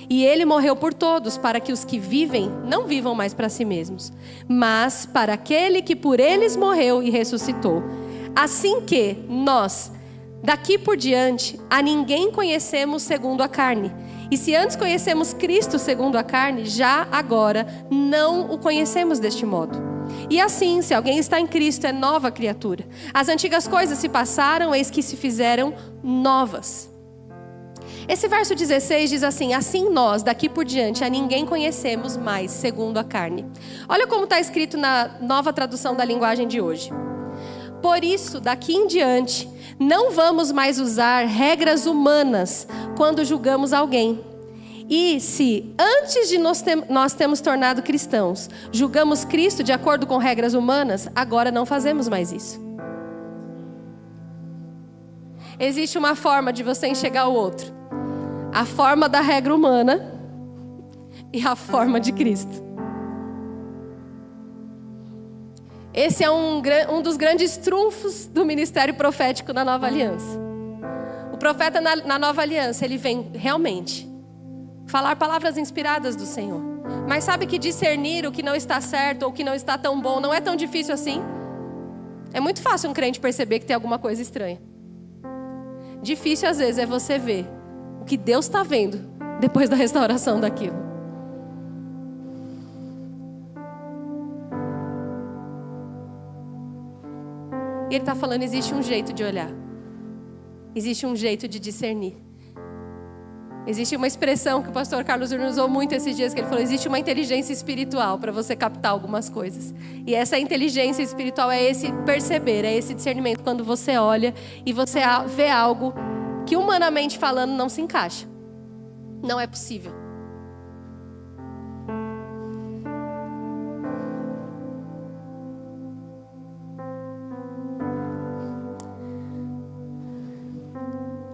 E Ele morreu por todos, para que os que vivem não vivam mais para si mesmos, mas para aquele que por eles morreu e ressuscitou. Assim que nós, daqui por diante, a ninguém conhecemos segundo a carne. E se antes conhecemos Cristo segundo a carne, já agora não o conhecemos deste modo. E assim, se alguém está em Cristo, é nova criatura. As antigas coisas se passaram, eis que se fizeram novas. Esse verso 16 diz assim: assim nós, daqui por diante, a ninguém conhecemos mais, segundo a carne. Olha como está escrito na nova tradução da linguagem de hoje. Por isso, daqui em diante, não vamos mais usar regras humanas quando julgamos alguém. E se, antes de nós termos tornado cristãos, julgamos Cristo de acordo com regras humanas, agora não fazemos mais isso. Existe uma forma de você enxergar o outro. A forma da regra humana e a forma de Cristo. Esse é um dos grandes trunfos do ministério profético na Nova Aliança. O profeta na Nova Aliança, ele vem realmente falar palavras inspiradas do Senhor. Mas sabe que discernir o que não está certo ou o que não está tão bom não é tão difícil assim? É muito fácil um crente perceber que tem alguma coisa estranha. Difícil às vezes é você ver o que Deus está vendo depois da restauração daquilo. E ele está falando, existe um jeito de olhar. Existe um jeito de discernir. Existe uma expressão que o pastor Carlos Júnior usou muito esses dias, que ele falou, existe uma inteligência espiritual para você captar algumas coisas. E essa inteligência espiritual é esse perceber, é esse discernimento, quando você olha e você vê algo que humanamente falando não se encaixa. Não é possível.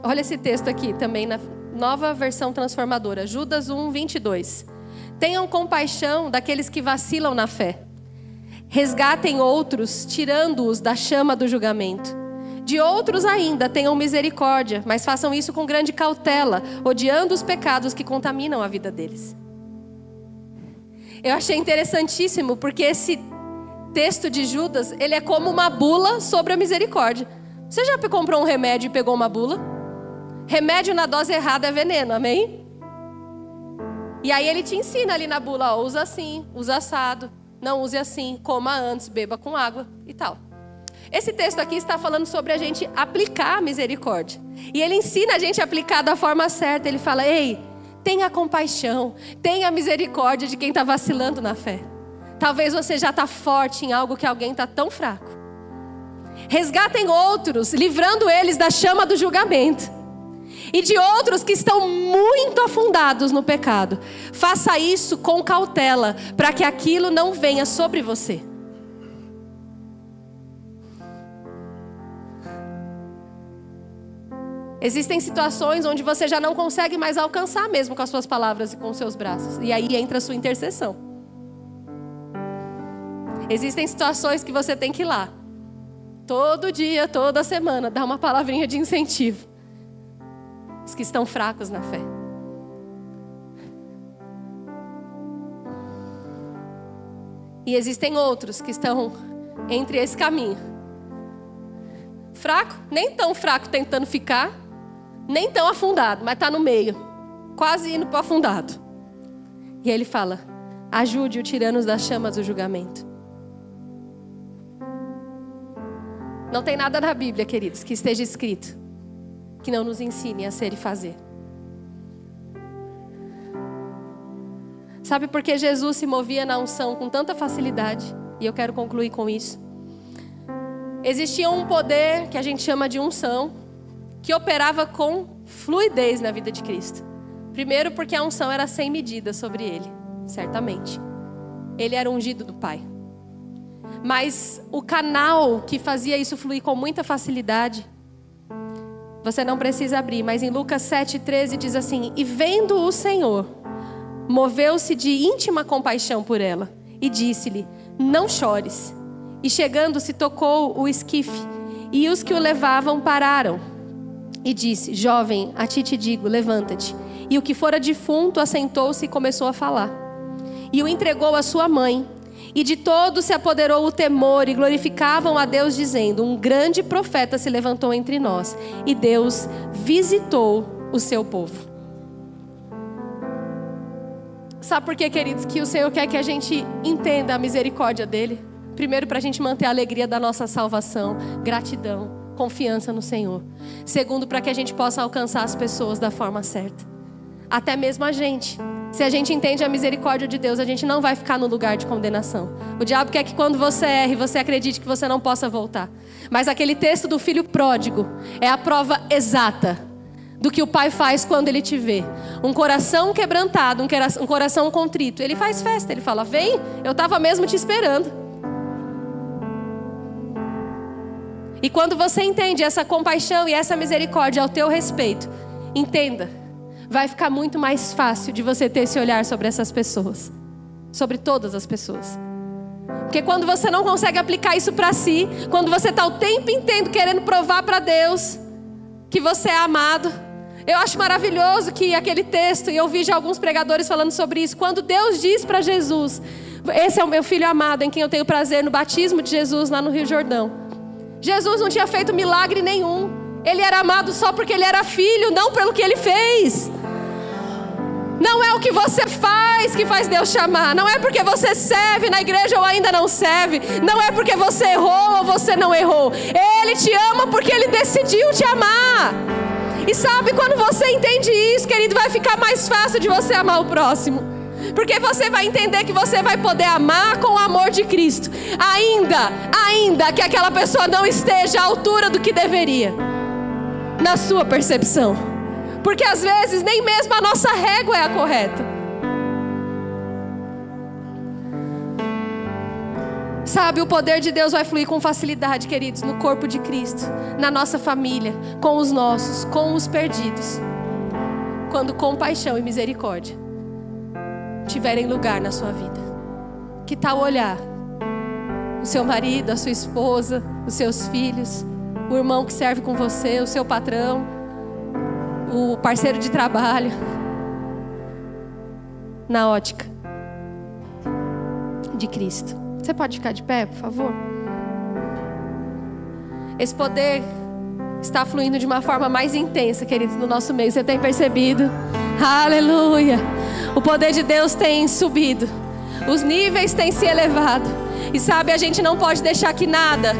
Olha esse texto aqui também na Nova Versão Transformadora, Judas 1, 22. Tenham compaixão daqueles que vacilam na fé. Resgatem outros, tirando-os da chama do julgamento. De outros ainda tenham misericórdia, mas façam isso com grande cautela, odiando os pecados que contaminam a vida deles. Eu achei interessantíssimo, porque esse texto de Judas, ele é como uma bula sobre a misericórdia. Você já comprou um remédio e pegou uma bula? Remédio na dose errada é veneno, amém? E aí ele te ensina ali na bula, ó, usa assim, usa assado, não use assim, coma antes, beba com água e tal. Esse texto aqui está falando sobre a gente aplicar a misericórdia. E ele ensina a gente a aplicar da forma certa. Ele fala, ei, tenha compaixão, tenha misericórdia de quem está vacilando na fé. Talvez você já está forte em algo que alguém está tão fraco. Resgatem outros, livrando eles da chama do julgamento. E de outros que estão muito afundados no pecado. Faça isso com cautela, para que aquilo não venha sobre você. Existem situações onde você já não consegue mais alcançar mesmo com as suas palavras e com os seus braços. E aí entra a sua intercessão. Existem situações que você tem que ir lá. Todo dia, toda semana, dar uma palavrinha de incentivo. Os que estão fracos na fé. E existem outros que estão entre esse caminho. Fraco, nem tão fraco tentando ficar, nem tão afundado, mas está no meio, quase indo para o afundado. E aí ele fala, ajude-o tirando-os das chamas do julgamento. Não tem nada na Bíblia, queridos, que esteja escrito que não nos ensine a ser e fazer. Sabe por que Jesus se movia na unção com tanta facilidade? E eu quero concluir com isso. Existia um poder que a gente chama de unção, que operava com fluidez na vida de Cristo. Primeiro porque a unção era sem medida sobre ele, certamente. Ele era ungido do Pai. Mas o canal que fazia isso fluir com muita facilidade, você não precisa abrir, mas em Lucas 7,13 diz assim, e vendo o Senhor, moveu-se de íntima compaixão por ela, e disse-lhe, não chores. E chegando-se tocou o esquife, e os que o levavam pararam. E disse, jovem, a ti te digo, levanta-te. E o que fora defunto assentou-se e começou a falar. E o entregou à sua mãe. E de todos se apoderou o temor e glorificavam a Deus dizendo, um grande profeta se levantou entre nós. E Deus visitou o seu povo. Sabe por quê, queridos? Que o Senhor quer que a gente entenda a misericórdia dele. Primeiro para a gente manter a alegria da nossa salvação, gratidão, confiança no Senhor. Segundo, para que a gente possa alcançar as pessoas da forma certa. Até mesmo a gente. Se a gente entende a misericórdia de Deus, a gente não vai ficar no lugar de condenação. O diabo quer que quando você erre, você acredite que você não possa voltar. Mas aquele texto do filho pródigo é a prova exata do que o pai faz quando ele te vê. Um coração quebrantado, um coração contrito. Ele faz festa, ele fala: vem, eu estava mesmo te esperando. E quando você entende essa compaixão e essa misericórdia ao teu respeito, entenda, vai ficar muito mais fácil de você ter esse olhar sobre essas pessoas. Sobre todas as pessoas. Porque quando você não consegue aplicar isso para si, quando você está o tempo inteiro querendo provar para Deus que você é amado. Eu acho maravilhoso que aquele texto, e eu vi já alguns pregadores falando sobre isso, quando Deus diz para Jesus: esse é o meu filho amado, em quem eu tenho prazer, no batismo de Jesus lá no Rio Jordão. Jesus não tinha feito milagre nenhum. Ele era amado só porque ele era filho, não pelo que ele fez. Não é o que você faz que faz Deus chamar. Não é porque você serve na igreja ou ainda não serve. Não é porque você errou ou você não errou. Ele te ama porque ele decidiu te amar. E sabe, quando você entende isso, querido, vai ficar mais fácil de você amar o próximo. Porque você vai entender que você vai poder amar com o amor de Cristo. Ainda que aquela pessoa não esteja à altura do que deveria. Na sua percepção. Porque às vezes nem mesmo a nossa régua é a correta. Sabe, o poder de Deus vai fluir com facilidade, queridos, no corpo de Cristo, na nossa família, com os nossos, com os perdidos. Quando compaixão e misericórdia tiverem lugar na sua vida. Que tal olhar o seu marido, a sua esposa, os seus filhos, o irmão que serve com você, o seu patrão, o parceiro de trabalho, na ótica de Cristo. Você pode ficar de pé, por favor? Esse poder está fluindo de uma forma mais intensa, queridos, no nosso meio. Você tem percebido? Aleluia! O poder de Deus tem subido. Os níveis têm se elevado. E sabe, a gente não pode deixar que nada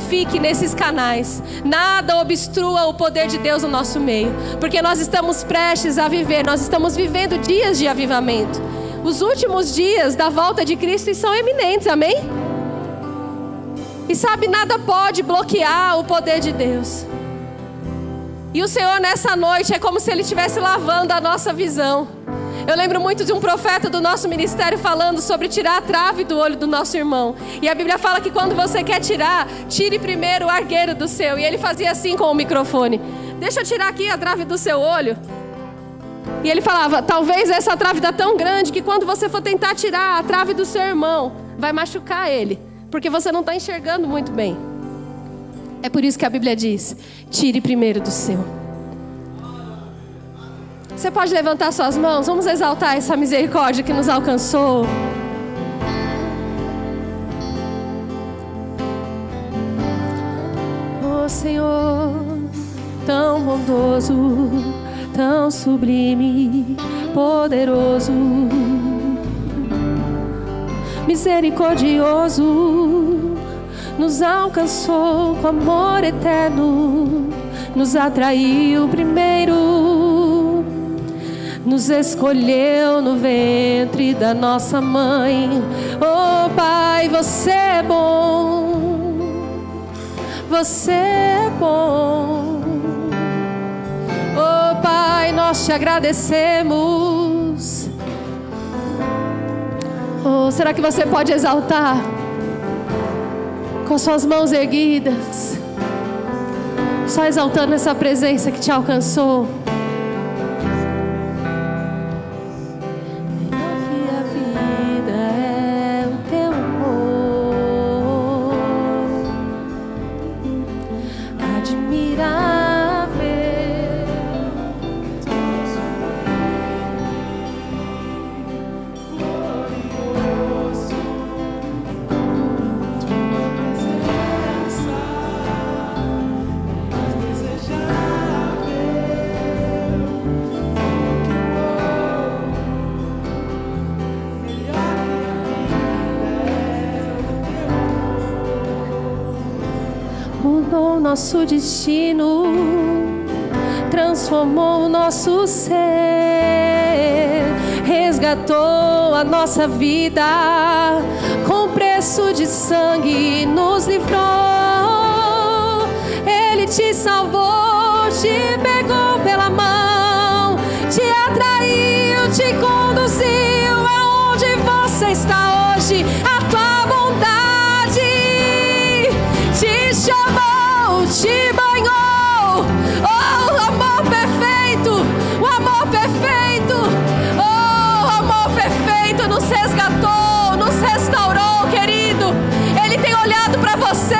fique nesses canais. Nada obstrua o poder de Deus no nosso meio. Porque nós estamos prestes a viver. Nós estamos vivendo dias de avivamento. Os últimos dias da volta de Cristo são eminentes, amém? E sabe, nada pode bloquear o poder de Deus. E o Senhor nessa noite é como se Ele estivesse lavando a nossa visão. Eu lembro muito de um profeta do nosso ministério falando sobre tirar a trave do olho do nosso irmão. E a Bíblia fala que quando você quer tirar, tire primeiro o argueiro do seu. E ele fazia assim com o microfone: deixa eu tirar aqui a trave do seu olho. E ele falava: talvez essa trave está tão grande que quando você for tentar tirar a trave do seu irmão, vai machucar ele, porque você não está enxergando muito bem. É por isso que a Bíblia diz: tire primeiro do seu. Você pode levantar suas mãos? Vamos exaltar essa misericórdia que nos alcançou. Oh Senhor, tão bondoso, tão sublime, poderoso, misericordioso, nos alcançou com amor eterno, nos atraiu primeiro. Nos escolheu no ventre da nossa mãe. Oh Pai, você é bom. Você é bom. Oh Pai, nós te agradecemos. Oh, será que você pode exaltar com suas mãos erguidas, só exaltando essa presença que te alcançou? mudou nosso destino, transformou o nosso ser, resgatou a nossa vida, com preço de sangue nos livrou. Ele te salvou, te pegou pela mão, te atraiu, te conduziu aonde você está hoje. A tua bondade te chamou, te banhou. Oh, amor perfeito, o amor perfeito. Oh, o amor perfeito nos resgatou, nos restaurou, querido. Ele tem olhado para você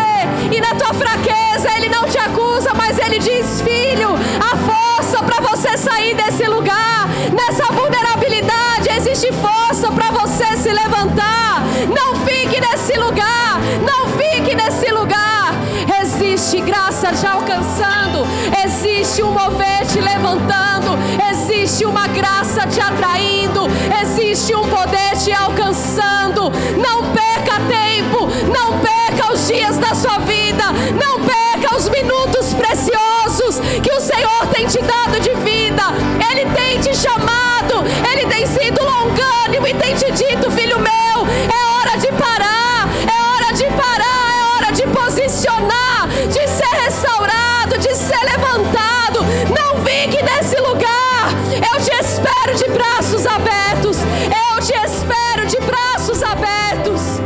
e na tua fraqueza Ele não te acusa, mas Ele diz: filho, a força para você sair desse lugar, nessa vulnerabilidade, existe força para você se levantar. Não fique nesse lugar, não fique nesse lugar. Existe graça te alcançando, existe um mover te levantando, existe uma graça te atraindo, existe um poder te alcançando. Não perca tempo, não perca os dias da sua vida, não perca os minutos preciosos que o Senhor tem te dado de vida. Ele tem te chamado, Ele tem sido longânimo e tem te dito: filho meu, é hora de parar, é hora de parar, é hora de posicionar, de ser restaurado, de ser levantado. Não fique nesse lugar. Eu te espero de braços abertos, eu te espero de braços abertos.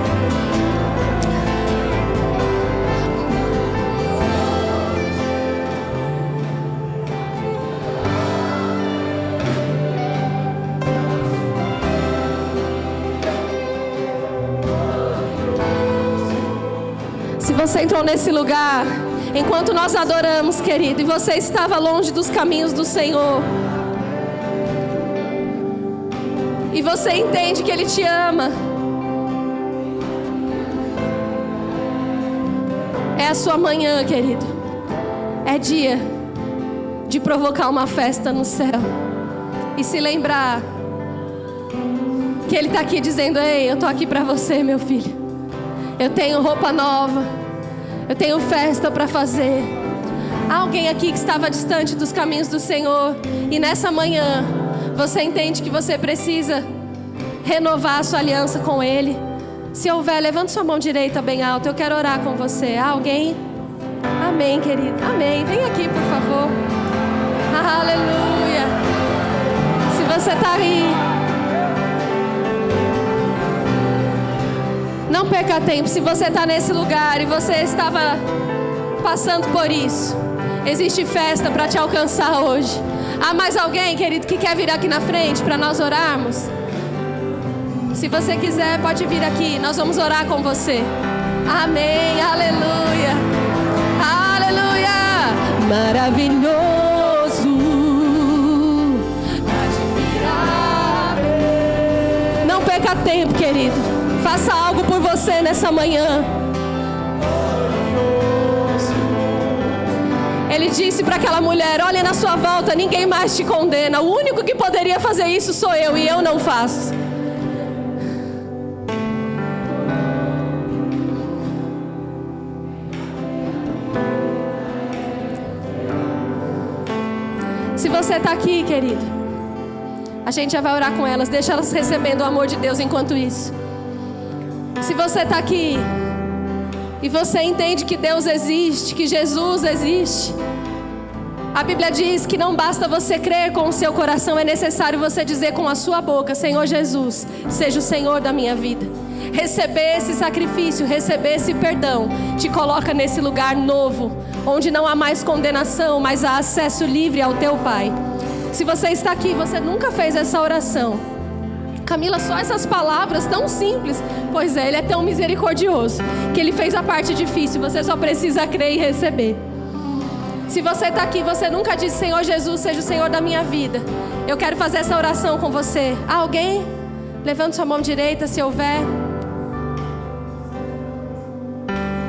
Se você entrou nesse lugar enquanto nós adoramos, querido, e você estava longe dos caminhos do Senhor, e você entende que Ele te ama, é a sua manhã, querido. É dia de provocar uma festa no céu e se lembrar que Ele está aqui dizendo: ei, eu estou aqui para você, meu filho. Eu tenho roupa nova, eu tenho festa para fazer. Há alguém aqui que estava distante dos caminhos do Senhor, e nessa manhã você entende que você precisa renovar a sua aliança com Ele. Se houver, levante sua mão direita bem alta, eu quero orar com você. Há alguém? Amém, querido, amém. Vem aqui, por favor. Aleluia. Se você está aí, não perca tempo. Se você está nesse lugar e você estava passando por isso, existe festa para te alcançar hoje. Há mais alguém, querido, que quer vir aqui na frente para nós orarmos? Se você quiser, pode vir aqui, nós vamos orar com você. Amém, aleluia, aleluia. Maravilhoso, admirável. Não perca tempo, querido. Faça algo por você nessa manhã. Ele disse para aquela mulher: olha na sua volta, ninguém mais te condena. O único que poderia fazer isso sou eu, e eu não faço. Se você está aqui, querido, a gente já vai orar com elas. Deixa elas recebendo o amor de Deus enquanto isso. Se você está aqui e você entende que Deus existe, que Jesus existe, a Bíblia diz que não basta você crer com o seu coração, é necessário você dizer com a sua boca: Senhor Jesus, seja o Senhor da minha vida. Receber esse sacrifício, receber esse perdão, te coloca nesse lugar novo, onde não há mais condenação, mas há acesso livre ao teu Pai. Se você está aqui e você nunca fez essa oração: Camila, só essas palavras tão simples. Pois é, Ele é tão misericordioso que Ele fez a parte difícil. Você só precisa crer e receber. Se você está aqui e você nunca disse: Senhor Jesus, seja o Senhor da minha vida, eu quero fazer essa oração com você. Há alguém? Levante sua mão direita, se houver.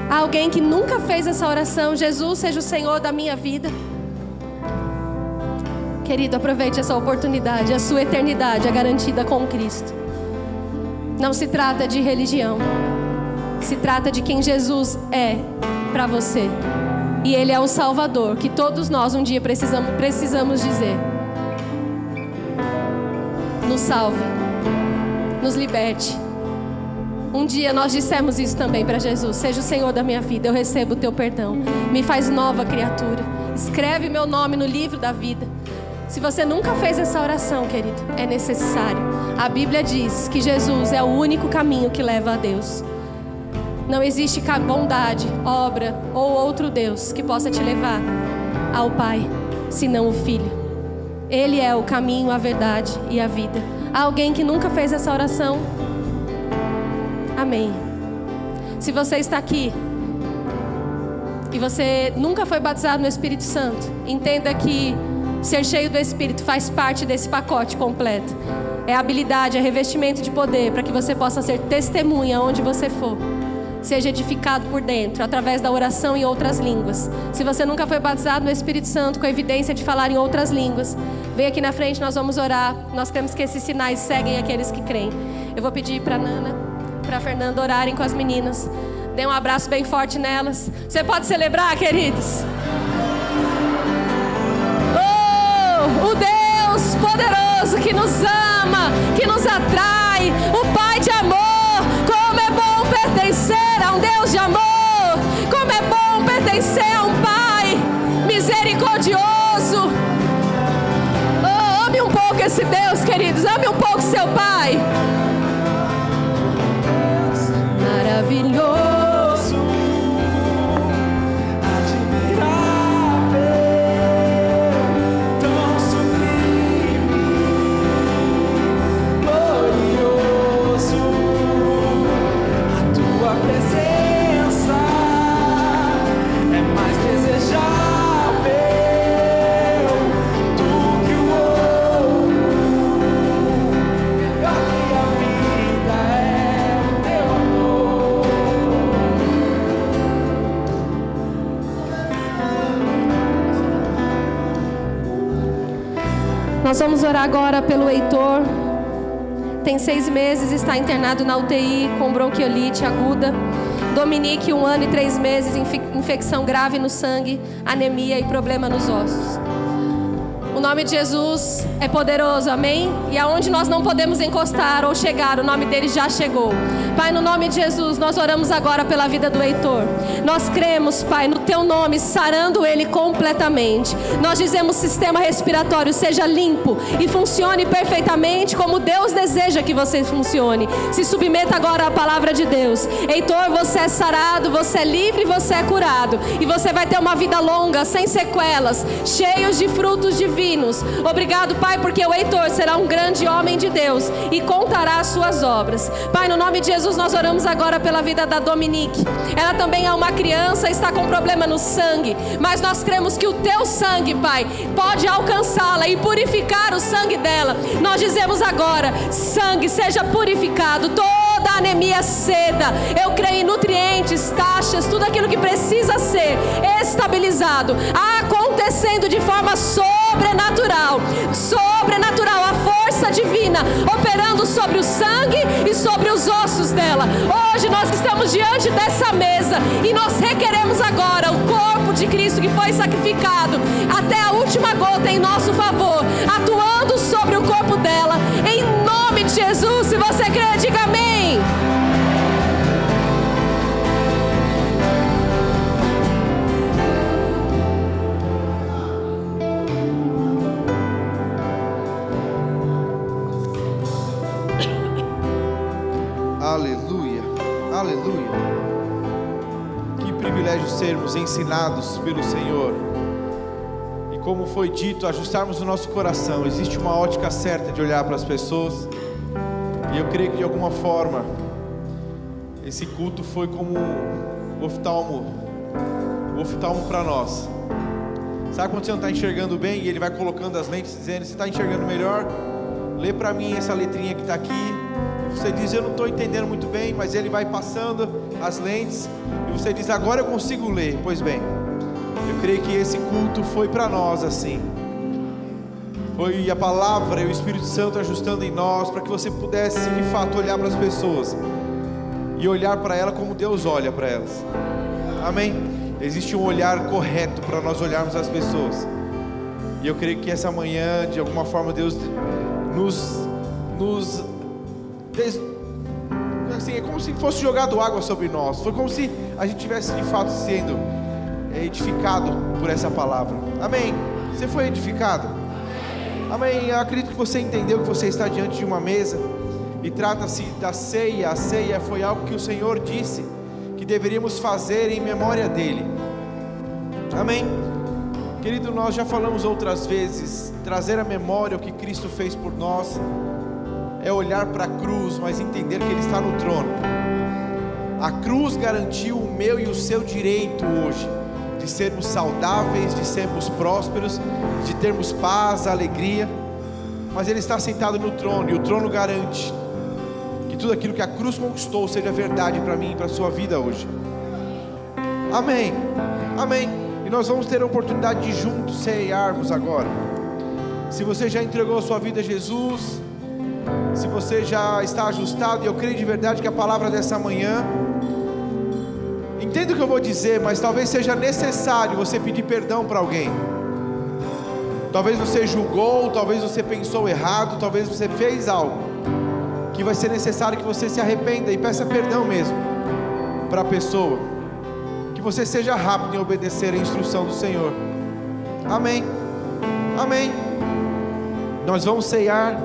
Há alguém que nunca fez essa oração: Jesus, seja o Senhor da minha vida? Querido, aproveite essa oportunidade. A sua eternidade é garantida com Cristo. Não se trata de religião, se trata de quem Jesus é para você. E Ele é o Salvador, que todos nós um dia precisamos dizer. Nos salve, nos liberte. Um dia nós dissemos isso também para Jesus: seja o Senhor da minha vida, eu recebo o teu perdão, me faz nova criatura, escreve meu nome no livro da vida. Se você nunca fez essa oração, querido, é necessário. A Bíblia diz que Jesus é o único caminho que leva a Deus. Não existe bondade, obra ou outro Deus que possa te levar ao Pai, senão o Filho. Ele é o caminho, a verdade e a vida. Há alguém que nunca fez essa oração? Amém. Se você está aqui e você nunca foi batizado no Espírito Santo, entenda que ser cheio do Espírito faz parte desse pacote completo. É habilidade, é revestimento de poder para que você possa ser testemunha onde você for. Seja edificado por dentro, através da oração em outras línguas. Se você nunca foi batizado no Espírito Santo, com a evidência de falar em outras línguas, vem aqui na frente, nós vamos orar. Nós queremos que esses sinais seguem aqueles que creem. Eu vou pedir para a Nana, para a Fernanda orarem com as meninas. Dê um abraço bem forte nelas. Você pode celebrar, queridos? Oh, o Deus poderoso que nos ama, que nos atrai, o Pai de amor. Como é bom pertencer a um Deus de amor. Como é bom pertencer a um Pai misericordioso. Oh, ame um pouco esse Deus, queridos. Ame um pouco seu Pai. Maravilhoso, admirável, tão sublime, glorioso, a tua presença é mais desejável do que o ouro, melhor que a vida é o teu amor. Nós vamos orar agora pelo Heitor. Tem 6 meses, está internado na UTI com bronquiolite aguda. Dominique, 1 ano e 3 meses, infecção grave no sangue, anemia e problema nos ossos. O nome de Jesus é poderoso, amém? E aonde nós não podemos encostar ou chegar, o nome dele já chegou. Pai, no nome de Jesus, nós oramos agora pela vida do Heitor. Nós cremos, Pai, no teu nome, sarando ele completamente. Nós dizemos: sistema respiratório seja limpo e funcione perfeitamente como Deus deseja que você funcione. Se submeta agora à palavra de Deus. Heitor, você é sarado, você é livre, você é curado. E você vai ter uma vida longa, sem sequelas, cheios de frutos divinos. Obrigado, Pai, porque o Heitor será um grande homem de Deus e contará as suas obras. Pai, no nome de Jesus, nós oramos agora pela vida da Dominique. Ela também é uma criança, está com problema no sangue, mas nós cremos que o teu sangue, Pai, pode alcançá-la e purificar o sangue dela. Nós dizemos agora: sangue seja purificado, toda a anemia ceda. Eu creio em nutrientes, taxas, tudo aquilo que precisa ser estabilizado, acontecendo de forma sobrenatural, a força divina operando sobre o sangue e sobre os ossos dela. Hoje nós estamos diante dessa mesa e nós requeremos agora o corpo de Cristo que foi sacrificado até a última gota em nosso favor, atuando sobre o corpo dela, em nome de Jesus. Se você crê, diga amém. Aleluia, aleluia. Que privilégio sermos ensinados pelo Senhor. E como foi dito, ajustarmos o nosso coração. Existe uma ótica certa de olhar para as pessoas. E eu creio que de alguma forma esse culto foi como o oftalmo para nós. Sabe quando você não está enxergando bem e ele vai colocando as lentes dizendo: você está enxergando melhor? Lê para mim essa letrinha que está aqui. Você diz: eu não estou entendendo muito bem, mas ele vai passando as lentes e você diz: agora eu consigo ler. Pois bem, eu creio que esse culto foi para nós assim. Foi a palavra e o Espírito Santo ajustando em nós para que você pudesse de fato olhar para as pessoas e olhar para ela como Deus olha para elas. Amém? Existe um olhar correto para nós olharmos as pessoas. E eu creio que essa manhã, de alguma forma, Deus assim, é como se fosse jogado água sobre nós. Foi como se a gente tivesse de fato sendo edificado por essa palavra. Amém? Você foi edificado? Amém? Eu acredito que você entendeu que você está diante de uma mesa e trata-se da ceia. A ceia foi algo que o Senhor disse que deveríamos fazer em memória dEle. Amém? Querido, nós já falamos outras vezes, trazer à memória o que Cristo fez por nós é olhar para a cruz, mas entender que Ele está no trono. A cruz garantiu o meu e o seu direito hoje, de sermos saudáveis, de sermos prósperos, de termos paz, alegria, mas Ele está sentado no trono, e o trono garante que tudo aquilo que a cruz conquistou seja verdade para mim e para a sua vida hoje. Amém, amém. E nós vamos ter a oportunidade de juntos ceiarmos agora. Se você já entregou a sua vida a Jesus, se você já está ajustado, e eu creio de verdade que a palavra dessa manhã, entenda o que eu vou dizer, mas talvez seja necessário você pedir perdão para alguém. Talvez você julgou, talvez você pensou errado, talvez você fez algo que vai ser necessário que você se arrependa e peça perdão mesmo para a pessoa. Que você seja rápido em obedecer a instrução do Senhor. Amém, amém. Nós vamos ceiar,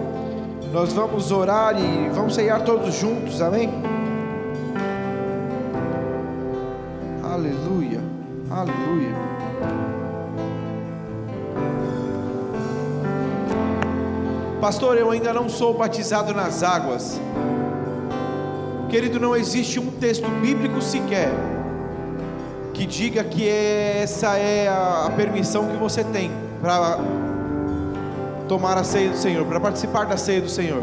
nós vamos orar e vamos ceiar todos juntos, amém? Aleluia, aleluia. Pastor, eu ainda não sou batizado nas águas. Querido, não existe um texto bíblico sequer que diga que essa é a permissão que você tem para tomar a ceia do Senhor, para participar da ceia do Senhor.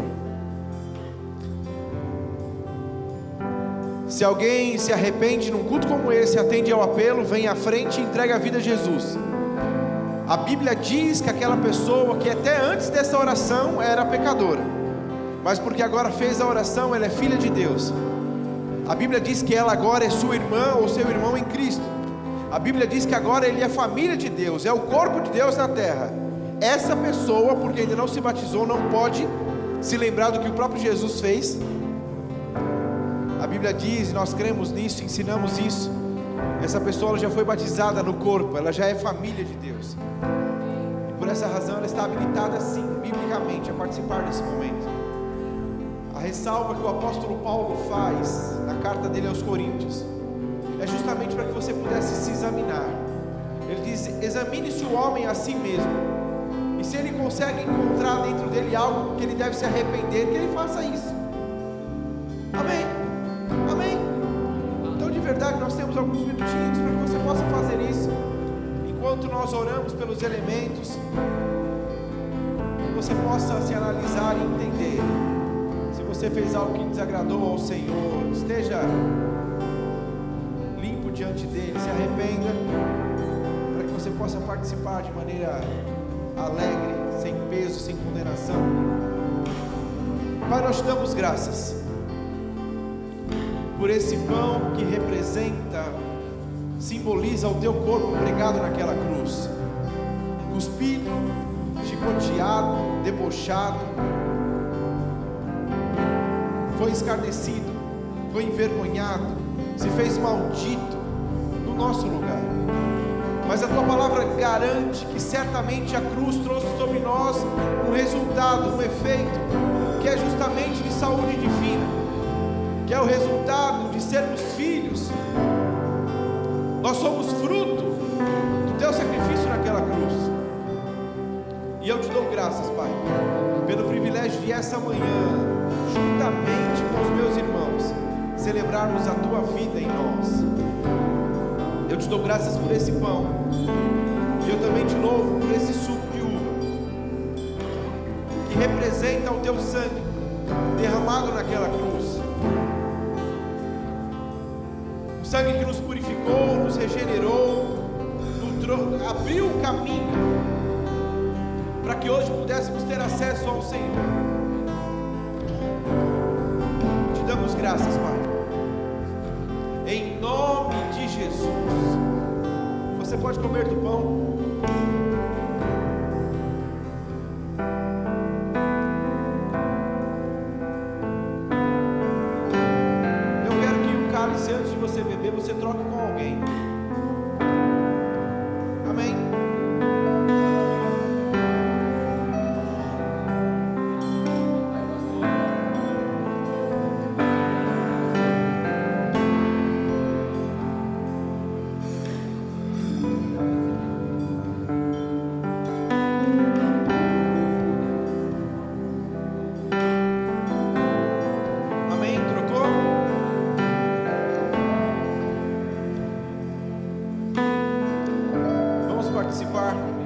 Se alguém se arrepende num culto como esse, atende ao apelo, vem à frente e entrega a vida a Jesus. A Bíblia diz que aquela pessoa que até antes dessa oração era pecadora, mas porque agora fez a oração, ela é filha de Deus. A Bíblia diz que ela agora é sua irmã ou seu irmão em Cristo. A Bíblia diz que agora ele é família de Deus, é o corpo de Deus na terra. Essa pessoa, porque ainda não se batizou, não pode se lembrar do que o próprio Jesus fez. A Bíblia diz, e nós cremos nisso, ensinamos isso. Essa pessoa já foi batizada no corpo, ela já é família de Deus. E por essa razão ela está habilitada sim, biblicamente, a participar desse momento. A ressalva que o apóstolo Paulo faz na carta dele aos Coríntios é justamente para que você pudesse se examinar. Ele diz: examine-se o homem a si mesmo, e se ele consegue encontrar dentro dele algo que ele deve se arrepender, que ele faça isso. Amém, amém. Então de verdade nós temos alguns minutinhos para que você possa fazer isso, enquanto nós oramos pelos elementos, que você possa se analisar e entender. Se você fez algo que desagradou ao Senhor, esteja limpo diante dele, se arrependa, para que você possa participar de maneira alegre, sem peso, sem condenação. Pai, nós te damos graças por esse pão que representa, simboliza o teu corpo pregado naquela cruz, cuspido, chicoteado, debochado, foi escarnecido, foi envergonhado, se fez maldito no nosso lugar. Mas a tua palavra garante que certamente a cruz trouxe sobre nós um resultado, um efeito, que é justamente de saúde divina, que é o resultado de sermos filhos. Nós somos fruto do teu sacrifício naquela cruz. E eu te dou graças, Pai, pelo privilégio de essa manhã, juntamente com os meus irmãos, celebrarmos a tua vida em nós. Eu te dou graças por esse pão, e eu também te louvo por esse suco de uva, que representa o teu sangue derramado naquela cruz, o sangue que nos purificou, nos regenerou, abriu o caminho para que hoje pudéssemos ter acesso ao Senhor. Te damos graças, Pai, em nome de Jesus. você pode comer do pão. Eu quero que o cálice, antes de você beber, você troque com alguém. Amém? Amém? Trocou? Vamos participar.